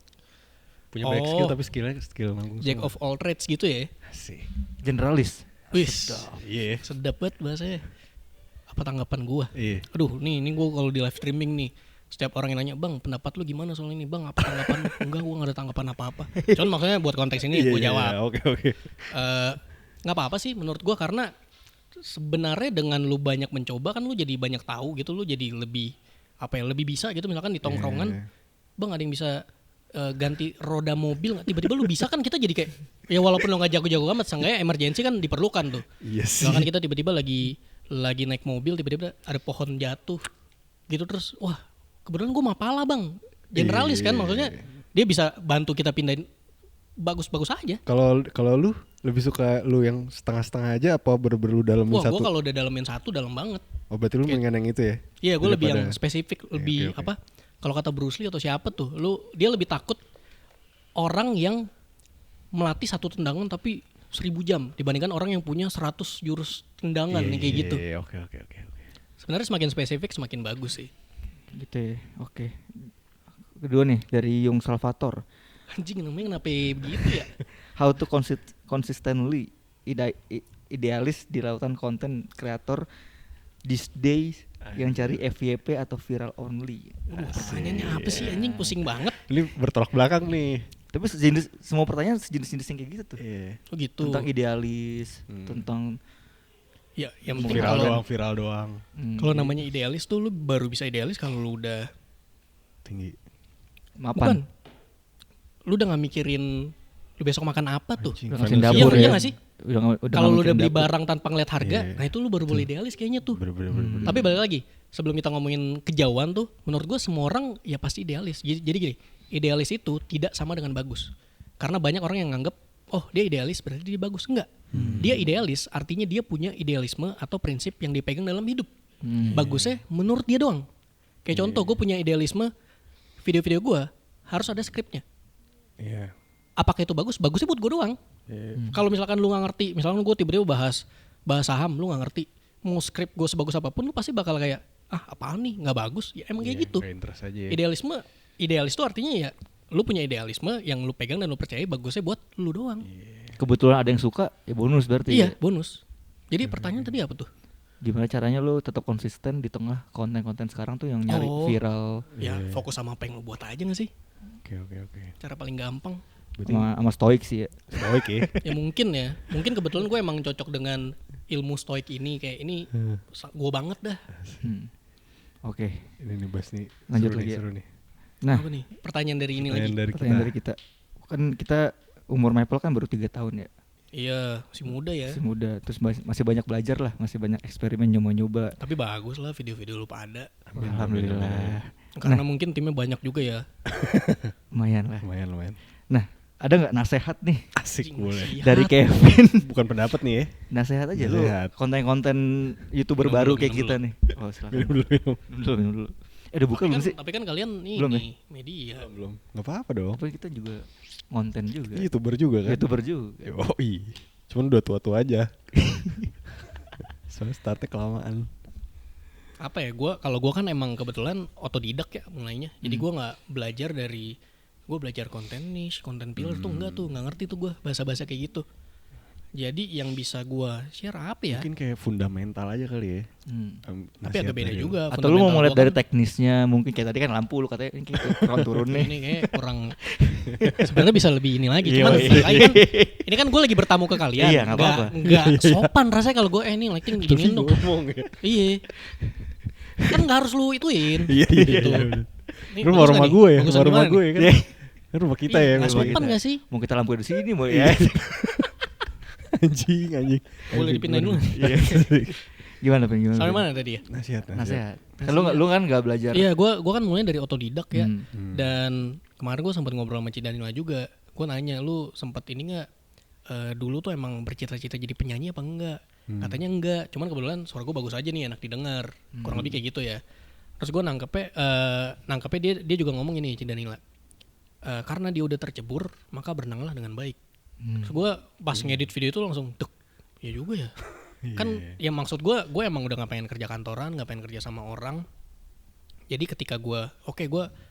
Punya banyak Oh. skill tapi skill nanggung Jack semua. of all trades gitu ya? Asik. Generalis. Wis, Iya. sedap banget bahasanya. Apa tanggapan gua? Iya. Aduh, nih gua kalau di live streaming nih, setiap orang yang nanya, "Bang, pendapat lu gimana soal ini? Bang, apa tanggapan?" lu?" Enggak, gua enggak ada tanggapan apa-apa. Cuman maksudnya buat konteks ini gua jawab. Oke. Nggak apa-apa sih menurut gua, karena sebenarnya dengan lu banyak mencoba kan lu jadi banyak tahu gitu, lu jadi lebih lebih bisa gitu. Misalkan di tongkrongan, bang ada yang bisa ganti roda mobil nggak, tiba-tiba lu bisa kan, kita jadi kayak ya walaupun lu nggak jago-jago amat, seenggaknya emergency kan diperlukan tuh. Iya sih. Misalkan kita tiba-tiba lagi naik mobil, tiba-tiba ada pohon jatuh gitu, terus wah kebetulan gua mapala bang, generalis kan, maksudnya dia bisa bantu kita pindahin, bagus-bagus aja. Kalau lu lebih suka lu yang setengah-setengah aja apa bener-bener lu dalamin Wah, satu? gue kalau udah dalamin satu dalam banget. Oh, berarti lu mendingan yang itu ya? Iya, gue lebih yang Daripada- spesifik, lebih oke. apa? Kalau kata Bruce Lee atau siapa tuh, dia lebih takut orang yang melatih satu tendangan tapi 1000 jam dibandingkan orang yang punya 100 jurus tendangan nih kayak gitu. Iya, oke. Sebenarnya semakin spesifik semakin bagus sih. Gitu ya. Oke. Kedua nih dari Yung Salvator. Anjing namanya kenapa begitu ya? How to consistently idealis di lautan konten kreator these days yang cari FYP atau viral only. Pertanyaannya apa sih anjing, pusing banget. Ini bertolak belakang nih. Tapi semua pertanyaan sejenis-jenis yang kayak gitu tuh. Iya. Oh gitu. Tentang idealis, tentang Ya, yang penting Viral doang. kalau namanya idealis tuh lu baru bisa idealis kalau lu udah Tinggi. mapan. bukan. Lu udah nggak mikirin lu besok makan apa tuh. Anjing, Udah ngabisin financial. dapur Iya ya. nggak sih? Kalau Kalau lu udah beli barang tanpa ngeliat harga, Iya. nah itu lu baru boleh idealis kayaknya tuh. Bener. Tapi balik lagi, sebelum kita ngomongin kejauhan tuh, menurut gue semua orang ya pasti idealis. Jadi gini, idealis itu tidak sama dengan bagus. Karena banyak orang yang nganggep, oh dia idealis berarti dia bagus. Enggak. Dia idealis artinya dia punya idealisme atau prinsip yang dipegang dalam hidup. Bagusnya menurut dia doang. Kayak contoh, gue punya idealisme, video-video gue harus ada skripnya. Iya. Apakah itu bagus? Bagusnya buat gue doang. Kalau misalkan lu nggak ngerti, misalkan gue tiba-tiba bahas saham, lu nggak ngerti, mau skrip gue sebagus apapun, lu pasti bakal kayak apaan nih, nggak bagus. Ya emang kayak gitu. Nggak interest aja ya. Idealis itu artinya ya lu punya idealisme yang lu pegang dan lu percaya bagusnya buat lu doang. Kebetulan ada yang suka, ya bonus berarti. Iya, ya. bonus. Jadi pertanyaan tadi apa tuh? gimana caranya lu tetap konsisten di tengah konten-konten sekarang tuh yang nyari viral. Ya fokus sama apa yang lu buat aja gak sih? Oke. Cara paling gampang. Sama stoik sih ya. Stoik ya. Ya mungkin kebetulan gue emang cocok dengan ilmu stoik ini, kayak ini gue banget dah. Oke. Ini nih Bas nih. Lanjut seru lagi nih, ya. seru nih. Nah, Apa nih? Pertanyaan dari ini Pertanyaan lagi. pertanyaan dari kita. Kan kita umur Maple kan baru 3 tahun ya. Iya, masih muda ya. Masih muda, terus masih banyak belajar lah, masih banyak eksperimen nyoba-nyoba. Tapi bagus lah video-video lu pada. Alhamdulillah. Karena mungkin timnya banyak juga ya. Lumayan lah. Lumayan. Nah, ada nggak nasehat nih Asik boleh. Nasihat. dari Kevin? Bukan pendapat nih ya. Nasehat aja lu. Nasehat. Konten-konten YouTuber Minum baru dulu, kayak minum kita dulu. nih. Oh, silakan. Minum dulu. Minum dulu. Udah buka belum sih? Tapi kan kalian ini Belum ya? media. Belum. Enggak apa-apa dong. Tapi kita juga konten juga. YouTuber juga kan. YouTuber juga. Yoi. Cuman udah tua-tua aja. Soalnya startnya kelamaan. Apa ya, kalau gue kan emang kebetulan otodidak ya mulainya. Jadi gue nggak belajar dari gue belajar konten niche, konten pillar tuh nggak ngerti tuh gue bahasa-bahasa kayak gitu. Jadi yang bisa gue share apa ya? Mungkin kayak fundamental aja kali ya. Tapi agak beda juga. Atau lu mau fundamental mulai gua dari kan, teknisnya, mungkin kayak tadi kan lampu lu katanya ini kayak kurang turun nih. ini kayak kurang. Sebenarnya bisa lebih ini lagi. Iya, Cuman iya. ini kan gue lagi bertamu ke kalian. Iya, nggak apa-apa. Nggak sopan rasanya kalau gue ini lighting giniin dong. ngomong ya. Iya. Kan nggak harus lu ituin. Iya. Gitu. Lu Ini mau bagus rumah nggak nih? gue ya, Bagusan mau rumah gimana gue nih? ya kan. Kan rumah kita Iya, ya. nggak rumah sopan kita. nggak sih? Mau kita lampu di sini mau ya. Anjing. Boleh dipindahin dulu. Iya. Gimana Pen? Gimana? Sampai Pen? mana tadi ya? Nasihat. Nasehat. Kan lu kan enggak belajar. Iya, gua kan mulai dari otodidak ya. Hmm. Dan kemarin gue sempat ngobrol sama Cidanila juga. Gue nanya, lu sempat ini nggak? Dulu tuh emang bercita-cita jadi penyanyi apa enggak? Katanya enggak. Cuman kebetulan suara gue bagus aja nih, enak didengar. Kurang lebih kayak gitu ya. Terus gue nangkepnya dia juga ngomong ini Cidanila. Karena dia udah tercebur, maka berenanglah dengan baik. Terus gue pas ngedit video itu langsung, dek, ya juga ya. Kan ya maksud gue emang udah gak pengen kerja kantoran, gak pengen kerja sama orang. Jadi ketika gue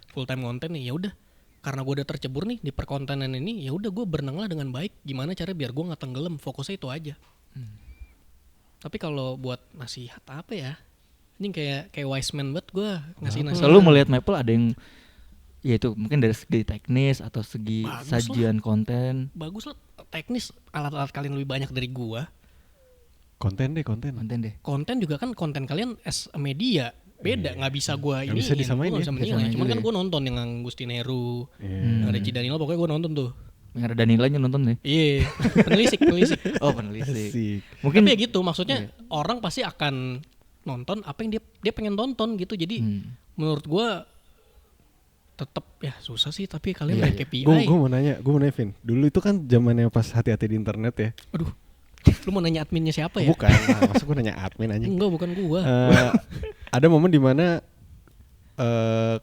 full time konten nih, ya udah. Karena gue udah tercebur nih di perkontenan ini, ya udah gue berenanglah dengan baik. Gimana cara biar gue nggak tenggelam, fokusnya itu aja. Tapi kalau buat nasihat apa ya? Ini kayak wise man banget gue ngasih nasihat. Selalu melihat Maple ada yang ya itu mungkin dari segi teknis atau segi Bagus sajian konten. Bagus lah, teknis alat-alat kalian lebih banyak dari gue. Konten deh. Konten juga kan konten kalian as a media beda, nggak bisa gue Nggak ini bisa disamain ya. bisa menilai. Disamain Cuman juga kan ya. gue nonton yang Agustin Heru, Iya. ada Cidanila, pokoknya gue nonton tuh. Yang ada Danilanya nonton nih. Iya, penelisik. Oh, penelisik. Asik. Mungkin Tapi ya gitu, maksudnya orang pasti akan nonton apa yang dia pengen tonton gitu. Jadi menurut gue tetap ya susah sih, tapi kalian lihat KPI. Gue mau nanya Vin. Dulu itu kan zamannya pas hati-hati di internet ya. Aduh, lu mau nanya adminnya siapa ya? Bukan, maksud gue nanya admin anjing. Enggak, bukan gua. Ada momen dimana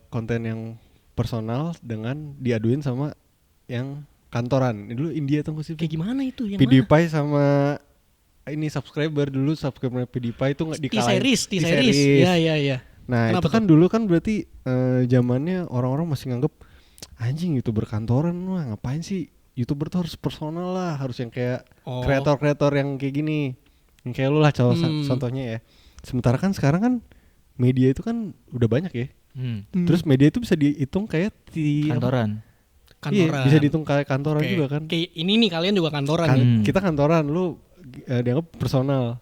konten yang personal dengan diaduin sama yang kantoran. Ini dulu India tuh sih. Kayak gimana itu yang PewDiePie sama ini subscriber PewDiePie itu nggak dikalahin. T-series. Iya. Nah, Kenapa itu kan dulu kan berarti zamannya orang-orang masih nganggep anjing YouTuber kantoran wah ngapain sih? YouTuber tuh harus personal lah, harus yang kayak kreator-kreator yang kayak gini. Yang kayak lu lah contohnya ya. Sementara kan sekarang kan media itu kan udah banyak ya. Terus media itu bisa dihitung kayak kantoran. Iya, bisa dihitung kayak kantoran juga kan. Kayak ini nih kalian juga kantoran nih. Kita kantoran, lu dianggap personal.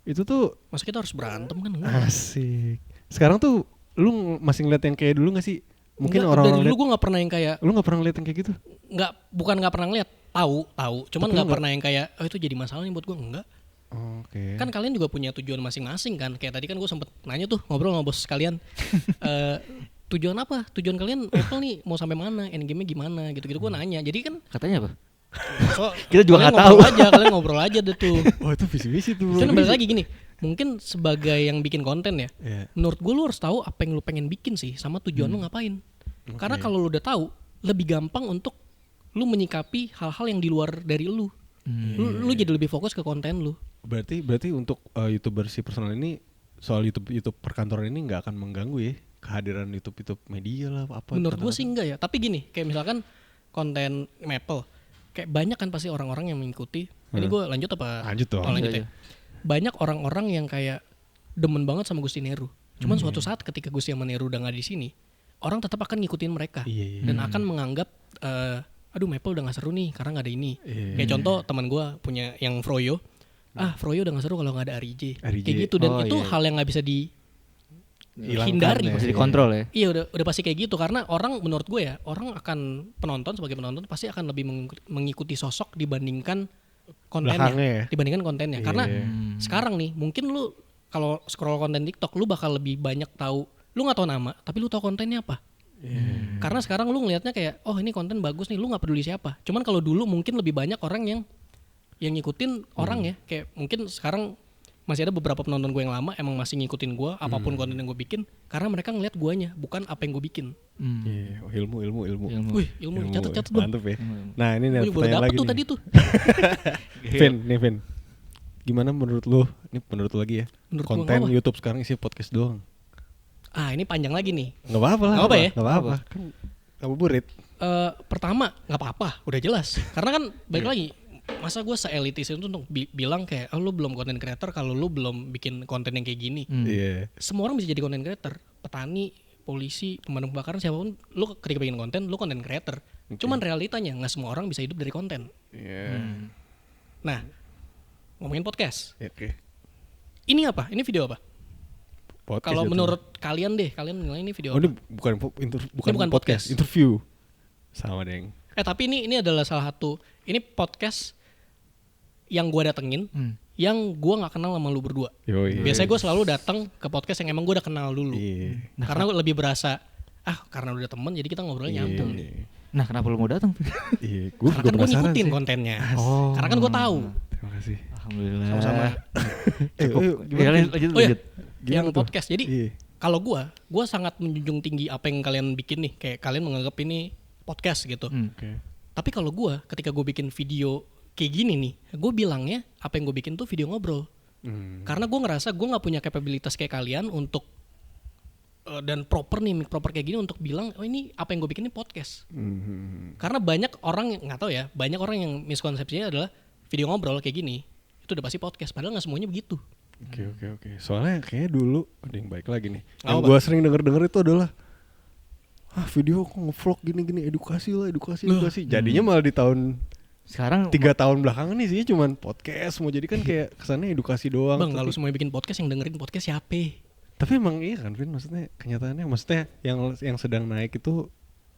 Itu tuh Masa kita harus berantem kan? asik. Sekarang tuh lu masih ngeliat yang kayak dulu gak sih? Mungkin Enggak, orang-orang dari dulu gue nggak pernah yang kayak lu nggak pernah ngeliat yang kayak gitu? bukan nggak pernah ngeliat, tahu, cuman Tapi nggak nggak- pernah yang kayak itu jadi masalah nih buat gue, enggak. Oke. Kan kalian juga punya tujuan masing-masing kan. Kayak tadi kan gue sempet nanya tuh, ngobrol sama bos kalian. Tujuan apa? Tujuan kalian Apple nih mau sampai mana? Endgame-nya gimana? Gitu-gitu gue nanya. Jadi kan Katanya apa? so, Kita juga kalian nggak tahu. Kalian ngobrol aja deh tuh. Oh itu visi-visi tuh. Cuman balik lagi gini, mungkin sebagai yang bikin konten ya, Iya. menurut gue lu harus tahu apa yang lu pengen bikin sih, sama tujuan lu ngapain. Karena kalau lu udah tahu, lebih gampang untuk lu menyikapi hal-hal yang di luar dari lu. Lu jadi lebih fokus ke konten lu. Berarti untuk YouTuber si personal ini soal YouTube perkantoran ini nggak akan mengganggu ya kehadiran YouTube media lah apa. Menurut gue sih enggak ya. Tapi gini, kayak misalkan konten Maple, kayak banyak kan pasti orang-orang yang mengikuti. Ini gue lanjut apa? Lanjut dong. Oh, lanjut Iya, ya. Banyak orang-orang yang kayak demen banget sama Gusti Neru. Cuman suatu saat ketika Gusti sama Neru udah nggak di sini, orang tetap akan ngikutin mereka dan akan menganggap aduh Maple udah nggak seru nih karena nggak ada ini. Kayak contoh teman gue punya yang Froyo, Froyo udah nggak seru kalau nggak ada Arije. Kayak gitu dan itu hal yang nggak bisa dihindari. Masih dikontrol ya. Iya udah pasti kayak gitu karena orang menurut gue ya orang akan sebagai penonton pasti akan lebih mengikuti sosok dibandingkan kontennya. Karena sekarang nih mungkin lu kalau scroll konten TikTok lu bakal lebih banyak tahu, lu nggak tahu nama tapi lu tahu kontennya apa. Karena sekarang lu ngelihatnya kayak oh ini konten bagus nih, lu nggak peduli siapa. Cuman kalau dulu mungkin lebih banyak orang yang ngikutin orang ya, kayak mungkin sekarang masih ada beberapa penonton gue yang lama emang masih ngikutin gue apapun konten yang gue bikin karena mereka ngelihat guanya bukan apa yang gue bikin. Ilmu. Wih, ilmu catat dong. Mantep ya. Nah ini nih Gue baru pertanyaan dapet lagi tuh nih. tadi tuh. Vin. Gimana menurut lu? Ini menurut lu lagi ya. Menurut gua konten apa? YouTube sekarang isi podcast doang. Ini panjang lagi nih. Nggak apa-apa lah. Nggak apa ya? Nggak apa-apa. Kan ngabuburit. Pertama nggak apa-apa, udah jelas. Karena kan balik lagi, masa gue se-elitis itu untuk bilang kayak lu belum content creator kalau lu belum bikin konten yang kayak gini. Iya. Semua orang bisa jadi content creator. Petani, polisi, pemadam kebakaran, siapapun, lu ketika bikin konten, lu content creator. Cuman realitanya nggak semua orang bisa hidup dari konten. Nah, ngomongin podcast. Oke. Ini apa? Ini video apa? Podcast Kalau ya, menurut kalian nilai ini video ini apa? bukan podcast, interview. Sama deng. Tapi ini adalah salah satu, ini podcast yang gue datengin, yang gue nggak kenal sama lu berdua. Biasanya gue selalu datang ke podcast yang emang gue udah kenal dulu. Karena lebih berasa, karena udah temen jadi kita ngobrolnya nyambung nih. Nah kenapa lu mau datang? Karena kan gue ngikutin kontennya. Karena kan gue tahu. Terima kasih. Alhamdulillah. Sama-sama. Lanjut. Yang podcast. Jadi kalau gue sangat menjunjung tinggi apa yang kalian bikin nih. Kayak kalian menganggap ini podcast gitu. Tapi kalau gue ketika gue bikin video kayak gini nih, gue bilangnya apa yang gue bikin tuh video ngobrol. Karena gue ngerasa gue nggak punya kapabilitas kayak kalian untuk dan proper kayak gini untuk bilang oh ini apa yang gue bikin ini podcast. Karena banyak orang nggak tahu ya, banyak orang yang miskonsepsinya adalah video ngobrol kayak gini itu udah pasti podcast. Padahal nggak semuanya begitu. Oke. Soalnya kayaknya dulu ada yang baik lagi nih. Yang Apa? gue sering denger itu adalah video kok nge-vlog gini-gini edukasi. Jadinya malah di tahun Sekarang 3 tahun belakangan nih sih cuman podcast mau jadi kan kayak kesannya edukasi doang. Bang, kalau semuanya bikin podcast yang dengerin podcast siapa? Tapi emang iya kan Vin, maksudnya kenyataannya yang sedang naik itu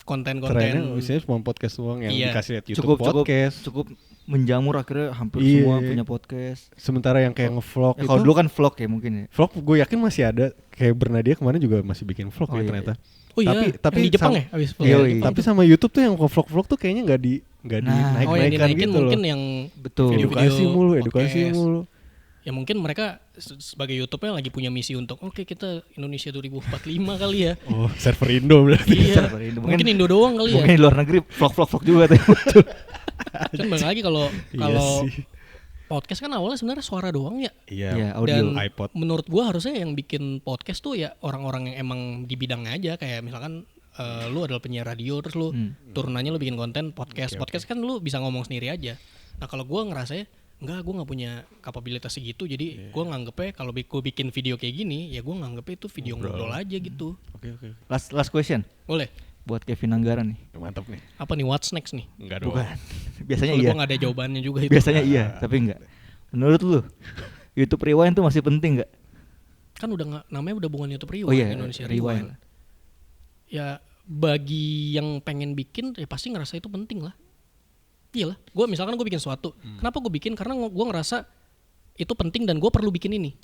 Konten-konten trennya misalnya cuma podcast doang yang dikasih lihat YouTube podcast. cukup menjamur akhirnya hampir Iya. semua punya podcast. Sementara yang kayak nge-vlog itu Kalau dulu kan vlog ya mungkin ya. vlog gue yakin masih ada, kayak Bernadia kemarin juga masih bikin vlog Oh, ya iya, ternyata. Oh iya, Tapi yang di Jepang sam- ya? Abis Iya, vlog. iya. Tapi sama YouTube tuh yang vlog-vlog tuh kayaknya nggak Nah, dinaik-naikan yang dinaikin gitu mungkin loh. yang Betul. video-video edukasi podcast. mulu. Ya mungkin mereka sebagai YouTube-nya lagi punya misi untuk kita Indonesia 2045 kali ya. Oh, server Indo berarti. Iya. Server Indo. Mungkin Indo doang kali ya. Mungkin di luar negeri vlog juga tuh. Kan balik lagi kalau Iya sih. podcast kan awalnya sebenarnya suara doang ya. Iya, Iya, audio. Dan iPod. menurut gua harusnya yang bikin podcast tuh ya orang-orang yang emang di bidangnya aja, kayak misalkan lu adalah penyiar radio terus lu turunannya lu bikin konten podcast. Podcast kan lu bisa ngomong sendiri aja. Nah, kalau gua ngerasanya enggak, gue nggak punya kapabilitas segitu, jadi gue nganggepnya kalau gue bikin video kayak gini ya gue nganggepnya itu video ngobrol aja gitu. Oke. Last question Boleh? buat Kevin Anggara nih. Mantap nih. Apa nih what's next nih? Enggak dong. Bukan. Biasanya Soalnya iya. gue nggak ada jawabannya juga itu. Biasanya iya, tapi enggak. Menurut lu YouTube Rewind tuh masih penting enggak? Kan udah nggak, namanya udah bukan YouTube Rewind, Oh iya, Indonesia Rewind. Ya bagi yang pengen bikin ya pasti ngerasa itu penting lah. Iyalah, gue misalkan gue bikin sesuatu, kenapa gue bikin? Karena gue ngerasa itu penting dan gue perlu bikin ini.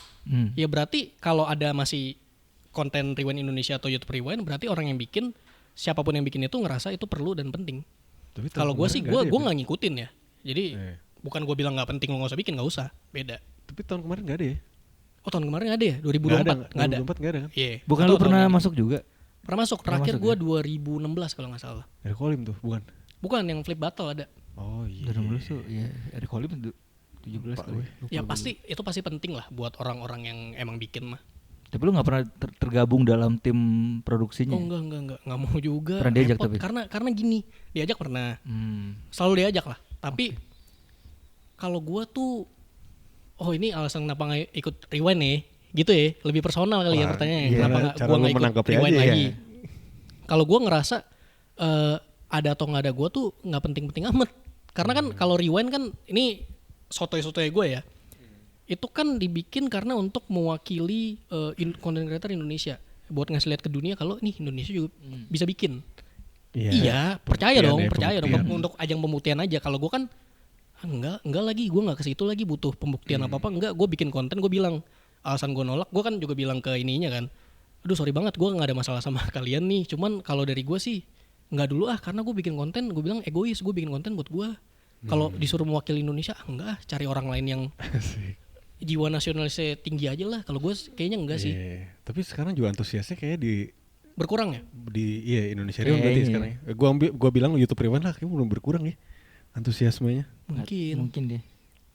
Ya berarti kalau ada masih konten Rewind Indonesia atau YouTube Rewind, berarti orang yang bikin, siapapun yang bikin itu ngerasa itu perlu dan penting. Kalau gue sih, gue nggak ngikutin ya. Jadi bukan gue bilang nggak penting lo nggak usah bikin, nggak usah, beda. Tapi tahun kemarin enggak ada ya? Oh tahun kemarin nggak ada ya? 2024 nggak ada. 2024 enggak ada kan? Iya. Bukan Atau lu pernah tahun ini. masuk juga? Pernah masuk. Terakhir gue 2016 kalau nggak salah. Dari Kolim tuh, bukan? Bukan, yang flip battle ada. Oh iya. 2016 tuh ya Eric Colim 17 kali. Ya pasti itu pasti penting lah buat orang-orang yang emang bikin mah. Tapi lu gak pernah tergabung dalam tim produksinya? Oh enggak mau juga. Pernah diajak repot. tapi? Karena gini, diajak pernah. Selalu diajak lah. Tapi kalau gua tuh ini alasan kenapa nggak ikut Rewind nih. Gitu ya, lebih personal kali ya Wah, pertanyaannya. gimana Kenapa nggak cara gue lu nggak ikut menanggapi rewind aja ya? lagi? Kalau gue ngerasa ada atau nggak ada gue tuh nggak penting-penting amat. Karena kan kalau rewind kan ini sotoy-sotoy gue ya. Itu kan dibikin karena untuk mewakili content creator Indonesia. Buat ngasih lihat ke dunia kalau nih Indonesia juga bisa bikin. Iya, percaya dong, pembuktian. untuk ajang pembuktian aja. Kalau gue kan enggak lagi, gue nggak ke situ lagi butuh pembuktian apa-apa. Enggak, gue bikin konten, gue bilang alasan gue nolak, gue kan juga bilang ke ininya kan. Aduh sorry banget, gue nggak ada masalah sama kalian nih. Cuman kalau dari gue sih nggak dulu karena gue bikin konten, gue bilang egois, gue bikin konten buat gue. Kalau disuruh mewakili Indonesia, enggak, cari orang lain yang jiwa nasionalisnya tinggi aja lah. Kalau gue kayaknya enggak sih. Tapi sekarang juga antusiasnya kayak Berkurang ya? di Indonesia Rewind berarti sekarang ya. Gua bilang YouTube Rewind lah kayaknya belum berkurang ya antusiasmenya. Mungkin deh.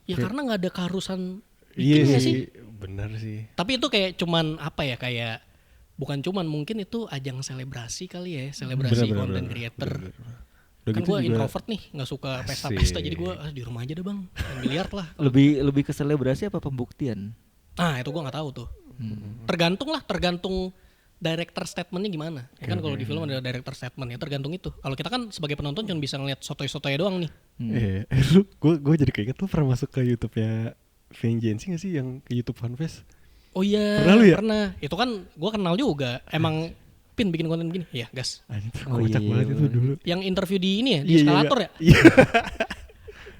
ya karena nggak ada keharusan Iya bikinnya sih, benar sih. Tapi itu kayak cuman apa ya, kayak bukan cuman, mungkin itu ajang selebrasi kali ya, selebrasi content creator. Udah Kan gitu gue juga- introvert nih, nggak suka pesta-pesta, jadi gue di rumah aja deh bang, main biliar lah. Lebih ke selebrasi apa pembuktian? Nah itu gue nggak tahu tuh. Tergantung director statementnya gimana. Ya kan kalau di film ada director statement, ya tergantung itu. Kalau kita kan sebagai penonton cuma bisa ngeliat sotoy-sotoy doang nih. gue jadi keinget lu pernah masuk ke YouTube-nya Vengeance nggak sih yang ke YouTube Fanfest? Oh iya, Pernah lu ya? pernah. Itu kan gue kenal juga. Emang Pin bikin konten begini, ya gas. Anjing tuh Oh kocak iya, banget itu bener. dulu. Yang interview di ini ya, di Iya, eskalator ya. Iya.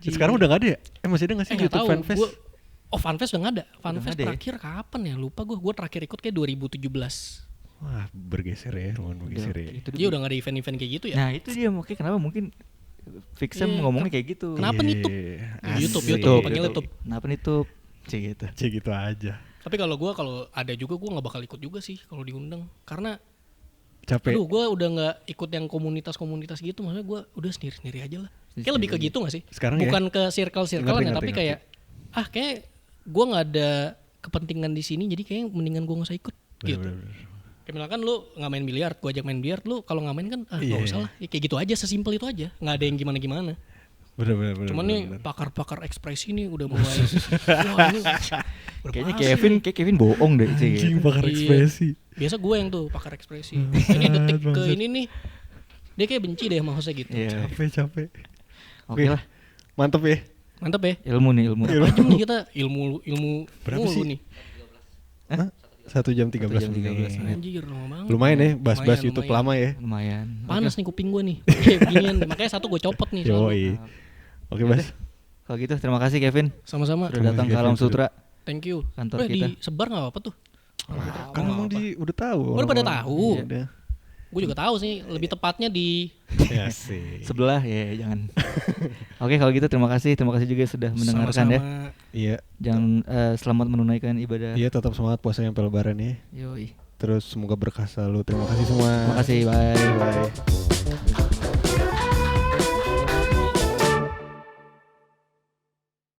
Sekarang udah gak ada ya? Masih ada gak sih Nggak YouTube tahu. Fanfest? Fanfest udah nggak ada. Fanfest nggak ada ya? terakhir kapan ya? Lupa gue. Gue terakhir ikut kayak 2017. Wah bergeser ya, lumayan bergeser ya. Itu Dia udah nggak ada event-event kayak gitu ya. Nah itu dia makanya kenapa mungkin Fixem Iya, ngomongnya kayak gitu. Kenapa Iya, nitup? asik. YouTube, panggil YouTube. Kenapa nitup? Cik gitu. Cik gitu aja. Tapi kalau ada juga gue nggak bakal ikut juga sih kalau diundang. Karena Capek. aduh gue udah nggak ikut yang komunitas-komunitas gitu. Maksudnya gue udah sendiri-sendiri aja lah. Kayak lebih ke gitu gak sih? Sekarang ya? Bukan ke circle-circlean ya, Ngerti, tapi ngerti. kayak kayak gue nggak ada kepentingan di sini, jadi kayak mendingan gue nggak usah ikut gitu. Bener-bener. Kayak misalkan lu nggak main biliar, gue ajak main biliar, lu kalau nggak main kan nggak Iya. usah lah. Ya, kayak gitu aja, sesimpel itu aja. Nggak ada yang gimana-gimana. Bener-bener. Cuman nih pakar-pakar ekspresi nih udah mulai. Wah ini Kayaknya berbahasa nih. Kevin bohong deh cik Anjing gitu. pakar Iya. ekspresi. Biasa gue yang tuh pakar ekspresi. Ini detik ke ini nih, dia kayak benci deh sama hostnya gitu. Iya. Capek. Oke lah. Mantep ya. Mantap ya. Ilmu nih ilmu. Berapa jam nih kita ilmu Berapa mulu sih? nih. Hah? 1 jam 13 1 jam 13 menit. Anjir lama banget. Lumayan ya, bahas-bahas Lumayan, YouTube lumayan. lama ya. Lumayan. Panas nih kuping gue nih. Kayak beginian. Makanya satu gue copot nih. selalu. Yoi. Oke, Bas. Kalau gitu terima kasih Kevin Sama-sama. sudah datang ke Kevin, Alam sudah. Sutra. Thank you. Kantor kita. Disebar gak apa-apa tuh. Kan emang udah tahu. Udah pada orang-orang. tahu. Udah. Gue juga tahu sih. Lebih tepatnya di Ya sih. Sebelah ya jangan. Oke kalau gitu terima kasih juga sudah mendengarkan ya. sama-sama. Iya. Jangan selamat menunaikan ibadah. Iya, tetap semangat puasa sampai lebaran ya. Yoi. Terus semoga berkah selalu. Terima kasih semua. Terima kasih bye. Bye.